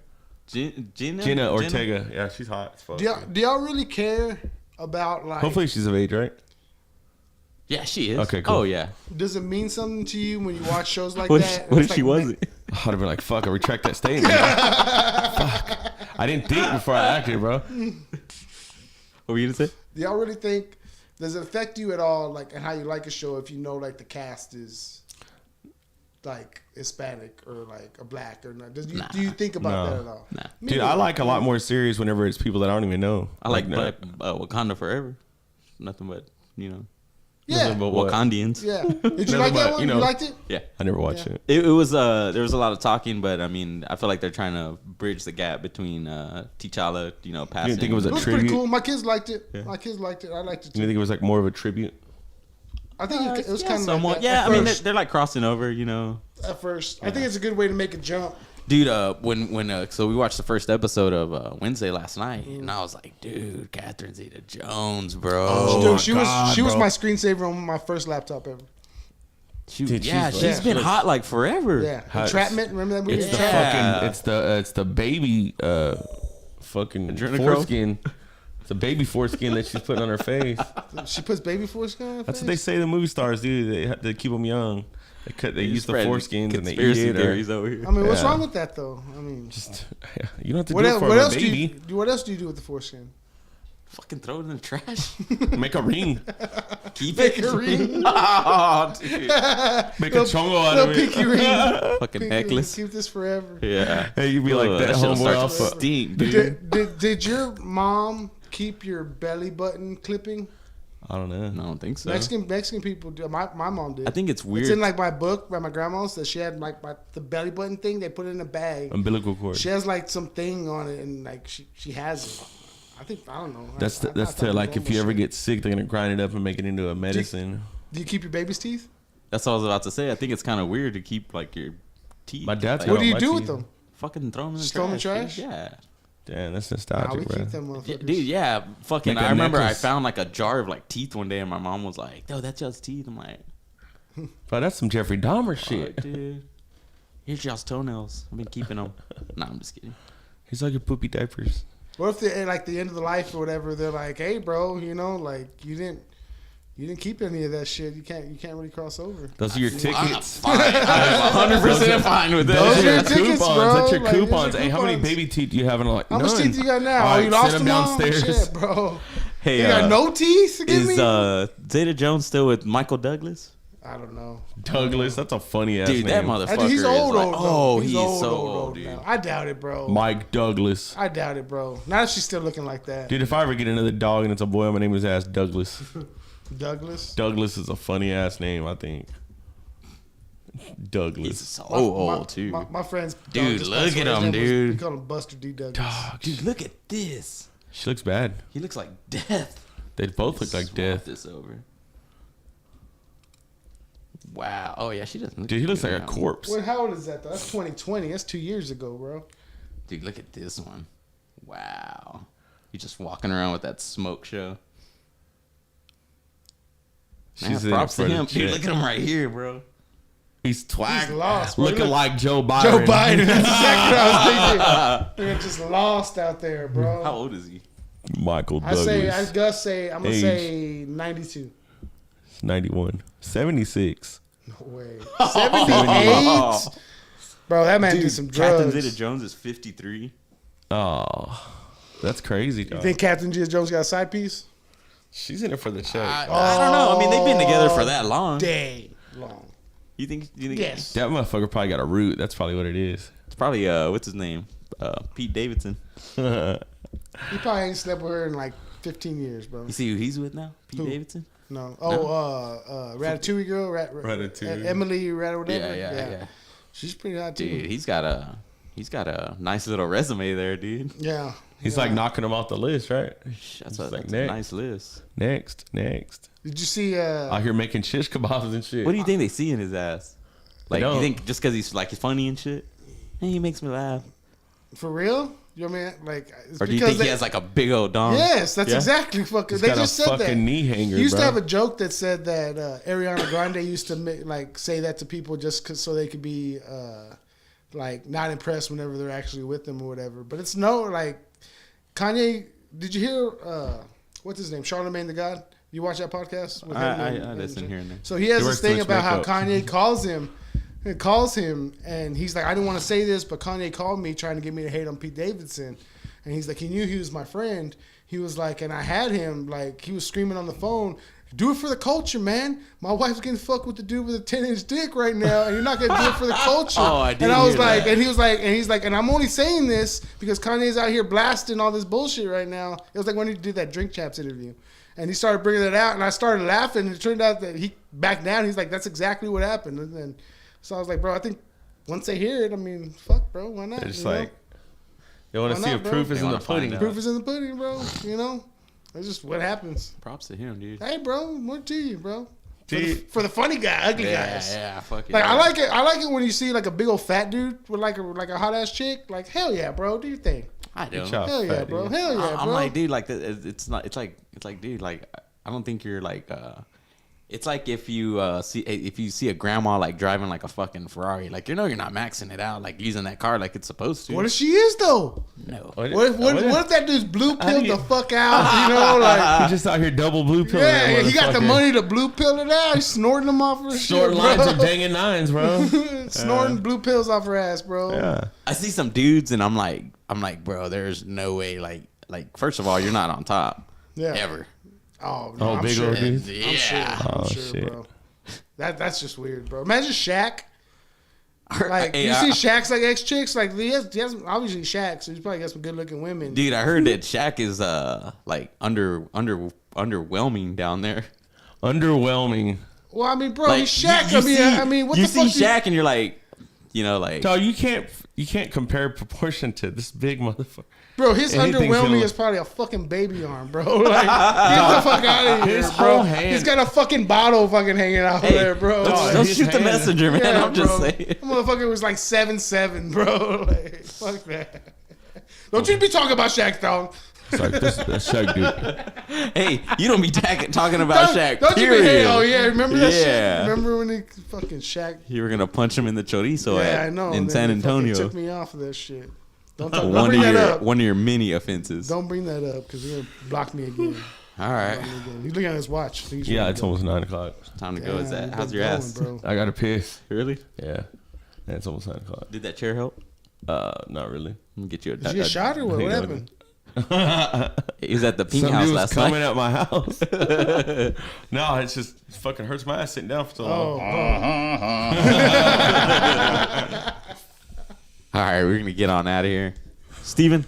Gina Ortega. Yeah, she's hot as fuck. Do y'all really care about like? Hopefully she's of age, right? Yeah, she is. Okay, cool. Oh yeah. Does it mean something to you when you watch shows like What that? if, what It's if she like, wasn't? I'd have been like, fuck, I retract that statement. Fuck. I didn't think before I acted, bro. What were you gonna say? Do y'all really think? Does it affect you at all, like, and how you like a show if you know like the cast is like Hispanic or like a black or not? Do you think about No. that at all? Nah. Me Dude, neither. I like a lot more series whenever it's people that I don't even know. I like no. Wakanda Forever. Nothing but Yeah, Nothing but what? Wakandians. yeah. Did you Nothing like that but, one? you know. You liked it? Yeah. I never watched it. It was there was a lot of talking, but I mean, I feel like they're trying to bridge the gap between T'Challa, passing. You didn't think it was It a was pretty tribute? cool. My kids liked it. My kids liked it. I liked it You too. think it was like more of a tribute? I think it was kind of somewhat. like that Yeah, at I mean, first. they're like crossing over, At first, I think it's a good way to make a jump. Dude, so we watched the first episode of Wednesday last night, and I was like, dude, Catherine Zeta-Jones, bro. Oh, Dude, my she was bro. my screensaver on my first laptop ever. Dude, she's been hot like forever. Yeah, How- Entrapment. Remember that movie? It's the Yeah. fucking. It's the baby. Fucking Adrenochrome? foreskin. It's a baby foreskin that she's putting on her face. She puts baby foreskin on her That's face? what they say the movie stars do. They have to keep them young. They use the foreskins and they eat Conspiracy it. theories over here. I mean, what's Yeah. wrong with that though? I mean, Just you don't have to what, do it el- for what a else baby. what else do you do with the foreskin? Fucking throw it in the trash. Make a ring. Keep Make it. a ring. Oh, dude. Make a chongo out of Little it. pinky ring. Fucking Pinky ring. necklace. Keep this forever. Yeah. Hey, you be like Ugh, that shit'll homeboy start to off. stink, dude. Did your mom keep your belly button clipping? I don't know. I don't think so. Mexican people do. My mom did. I think it's weird. It's in like my book by my grandma's that she had like the belly button thing. They put it in a bag. Umbilical cord. She has like some thing on it, and like she has it. I don't know. That's I thought to it like was if you ever normal get sick, they're gonna grind it up and make it into a medicine. shit. Do you keep your baby's teeth? That's what I was about to say. I think it's kind of weird to keep like your teeth. My dad's like, got What do you my do with teeth. them? fucking throw them in the Just trash. throw 'em in the trash? Dude. Yeah. Damn, that's Nah, nostalgic, we bro. keep them motherfuckers. Dude, yeah, fucking. Make a I remember necklace. I found like a jar of like teeth one day, and my mom was like, "No, that's just teeth." I'm like, Bro, that's some Jeffrey Dahmer "All shit. right, dude, here's y'all's toenails. I've been keeping them." Nah, I'm just kidding. He's like your poopy diapers. What if they like the end of the life or whatever? They're like, hey, bro, like you didn't keep any of that shit. You can't really cross over. Those are your tickets. Fine. I'm 100% fine with Those that. are your Your tickets, coupons. bro. That's your Like, those are coupons. Hey, how many coupons. baby teeth do you have? And I'm like, How much none. teeth you got now? All Oh, right, you lost send them all? downstairs. Shit, bro. Hey, You got no teeth to give is me? Zeta Jones still with Michael Douglas? I don't know. Douglas, that's a funny ass Dude, name. that motherfucker He's old, is like, old. oh, though. he's old, so old, old, dude. now. I doubt it, bro. Mike Douglas. I doubt it, bro. Not if she's still looking like that. Dude, if I ever get another dog and it's a boy, I'm gonna name his ass Douglas. Douglas. Douglas is a funny ass name, I think. Douglas. He's so My- old, too. My friend's dog Dude, just look passed at away. His him, name was- dude. We call him Buster D. Douglas. Dog. Dude, look at this. She looks bad. He looks like death. They both look like Swap death. this over. Wow. Oh, yeah, she doesn't look Dude, he looks good like a now. corpse. What? How old is that though? That's 2020. That's 2 years ago, bro. Dude, look at this one. Wow. He's just walking around with that smoke show. Man, She's in it props for to the him. Dude, check. look at him right here, bro. He's twag. He's lost, bro. Looking Look- like Joe Biden. Joe Biden. That's exactly what I was thinking. They're just lost out there, bro. How old is he? Michael I Douglas. I'm gonna Age. say 92. 91. 76. No way. 78. Bro, that man did some Captain drugs. Zeta Jones is 53. Oh, that's crazy, You dog. think Captain G. Jones got a side piece? She's in it for the check. I don't know. I mean, they've been together for that long. Day long. You think? Yes. That motherfucker probably got a root. That's probably what it is. It's probably what's his name? Pete Davidson. He probably ain't slept with her in like 15 years, bro. You see who he's with now? Pete Who? Davidson. No. Oh, Ratatouille girl. Ratatouille. Emily Rat or whatever. Yeah. She's pretty hot too. Dude, he's got a nice little resume there, dude. Yeah. He's like knocking him off the list, right? That's like a next. nice list. Next. Did you see? Out here making shish kebabs and shit. What do you think they see in his ass? Like, you don't. think just because he's like funny and shit? Hey, he makes me laugh. For real? You know what I mean? Like, it's Or do you because think he has like a big old dong? Yes, that's Yeah? exactly fucking. He's They got just a said fucking that. knee hanger, He used to bro. have a joke that said that Ariana Grande used to like say that to people just so they could be like not impressed whenever they're actually with them or whatever. But it's no like Kanye. Did you hear what's his name? Charlamagne the God. You watch that podcast? With him I and listen shit? here and there. So he has He this works thing too much about how makeup. Kanye calls him, and he's like, I didn't want to say this, but Kanye called me trying to get me to hate on Pete Davidson, and he's like, he knew he was my friend. He was like, and I had him like he was screaming on the phone. Do it for the culture, man. My wife's getting fucked with the dude with a 10-inch dick right now, and you're not gonna do it for the culture. Oh, I did And I was hear like, that. and he was like, and he's like, and I'm only saying this because Kanye's out here blasting all this bullshit right now. It was like when he did that Drink Champs interview, and he started bringing it out, and I started laughing, and it turned out that he backed down. He's like, that's exactly what happened. And then, so I was like, bro, I think once they hear it, I mean, fuck, bro, why not? They're just you know? like, they want Why to see not, if bro? proof is They in the wanna find pudding. out. Proof is in the pudding, bro. You know, that's just what happens. Props to him, dude. Hey, bro, more to you, bro. Dude. For the funny guy, ugly guys. Yeah, fuck it. Like I like it. I like it when you see like a big old fat dude with like a hot ass chick. Like hell yeah, bro. Do your thing. I do. Good job, Hell yeah, fat bro. dude. Hell yeah, I'm bro. like, dude, like it's not. It's like, dude, like I don't think you're like It's like if you see a grandma like driving like a fucking Ferrari, like you're not maxing it out, like using that car like it's supposed to. What if she is though? No. What if that dude's blue pilled the fuck out? You know, like He's just out here double blue pilling. yeah, that he got the motherfucker. money to blue pill it out. He's snorting them off her Short shit, lines bro. of banging nines, bro. Snorting blue pills off her ass, bro. Yeah. I see some dudes and I'm like, bro, there's no way. Like first of all, you're not on top. Yeah. Ever. Oh, no, Oh, I'm big sure. old dudes. I'm sure. I'm sure, bro. That's just weird, bro. Imagine Shaq. Like Hey, you see Shaq's like ex chicks, like he has obviously Shaq, so he's probably got some good looking women. Dude, I heard that Shaq is like underwhelming down there. Underwhelming. Well, I mean, bro, Like, he's Shaq. I I mean, what you the fuck? see Shaq and you're like, like No, you can't compare proportion to this big motherfucker. Bro, his Anything's underwhelming gonna- is probably a fucking baby arm, bro. Like, get the fuck out of here, His bro. whole hand- He's got a fucking bottle fucking hanging out there, bro. dog, don't his shoot the hand- messenger, man. Yeah, I'm just bro. saying. That motherfucker was like 7'7", bro. Like, fuck that. Don't you be talking about Shaq, dog. It's like this Shaq dude. Hey, you don't be talking about Shaq. Don't you be period. hey, oh yeah, remember that shit? Yeah. Remember when he fucking Shaq? You were gonna punch him in the chorizo Yeah, I know. in and San then he fucking Antonio. took me off of that shit. Don't bring that up. One of your many offenses. Don't bring that up because you're gonna block me again. All right, He's looking at his watch. He's Yeah, ready it's to go. almost 9 o'clock. time to go. Is Damn, that? How's get your going, ass? bro? I got to piss. Really? Yeah. And it's almost 9 o'clock. Did that chair help? Not really. Let me get you a. Did you get shot or what? What happened? He was at the pink Some house dude was last coming night. at my house. No, it fucking hurts my ass sitting down for so long. All right, we're gonna get on out of here. Steven,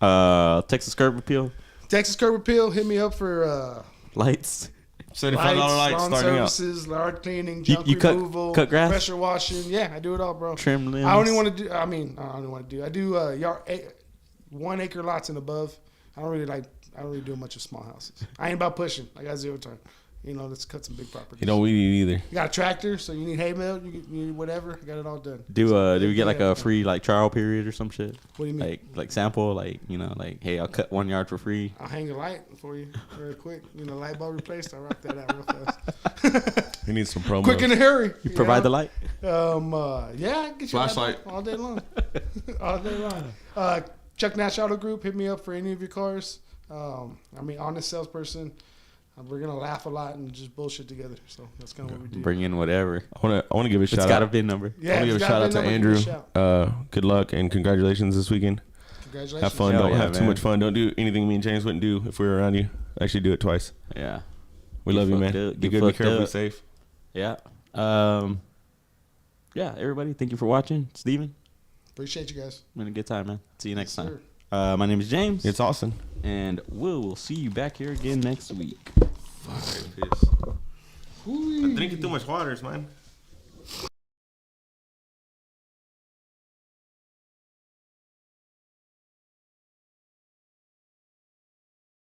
Texas curb appeal Texas curb appeal. Hit me up for lights. $75 lights, lights lawn starting out. services, yard cleaning, You- junk you cut- removal, cut grass? pressure washing. Yeah, I do it all, bro. Trim limbs. I only want to do. I don't want to do. I do yard 1 acre lots and above. I don't really do much of small houses. I ain't about pushing. I got 0 turn. You know, let's cut some big properties. You don't weed eat either. You got a tractor, so you need hay bale, you need whatever. I got it all done. Do we get like a free like trial period or some shit? What do you mean? Like sample, like hey, I'll cut 1 yard for free. I'll hang a light for you real quick. Light bulb replaced. I'll rock that out real fast. You need some promo. Quick in a hurry. You provide the light. Yeah, I can get you a light Flashlight. bulb all day long. All day long. Chuck Nash Auto Group, hit me up for any of your cars. Honest salesperson. We're gonna laugh a lot and just bullshit together. So that's kind of what we do. Bring in whatever. I want to give a It's shout got a out. VIN number. Yeah, I want to give if a you got shout out to VIN number, Andrew. give me a shout. Good luck and congratulations this weekend. Congratulations. Have fun. Hell Don't yeah, have too man. much fun. Don't do anything me and James wouldn't do if we were around you. Actually, do it twice. Yeah. We Get love you, man. fucked up. Be Get good, be fucked careful, be up. safe. Yeah. Yeah, everybody, thank you for watching. Steven, Appreciate you guys. been a good time, man. See you next Yes, time. My name is James. It's awesome. And we'll see you back here again next week. I'm drinking too much water, man.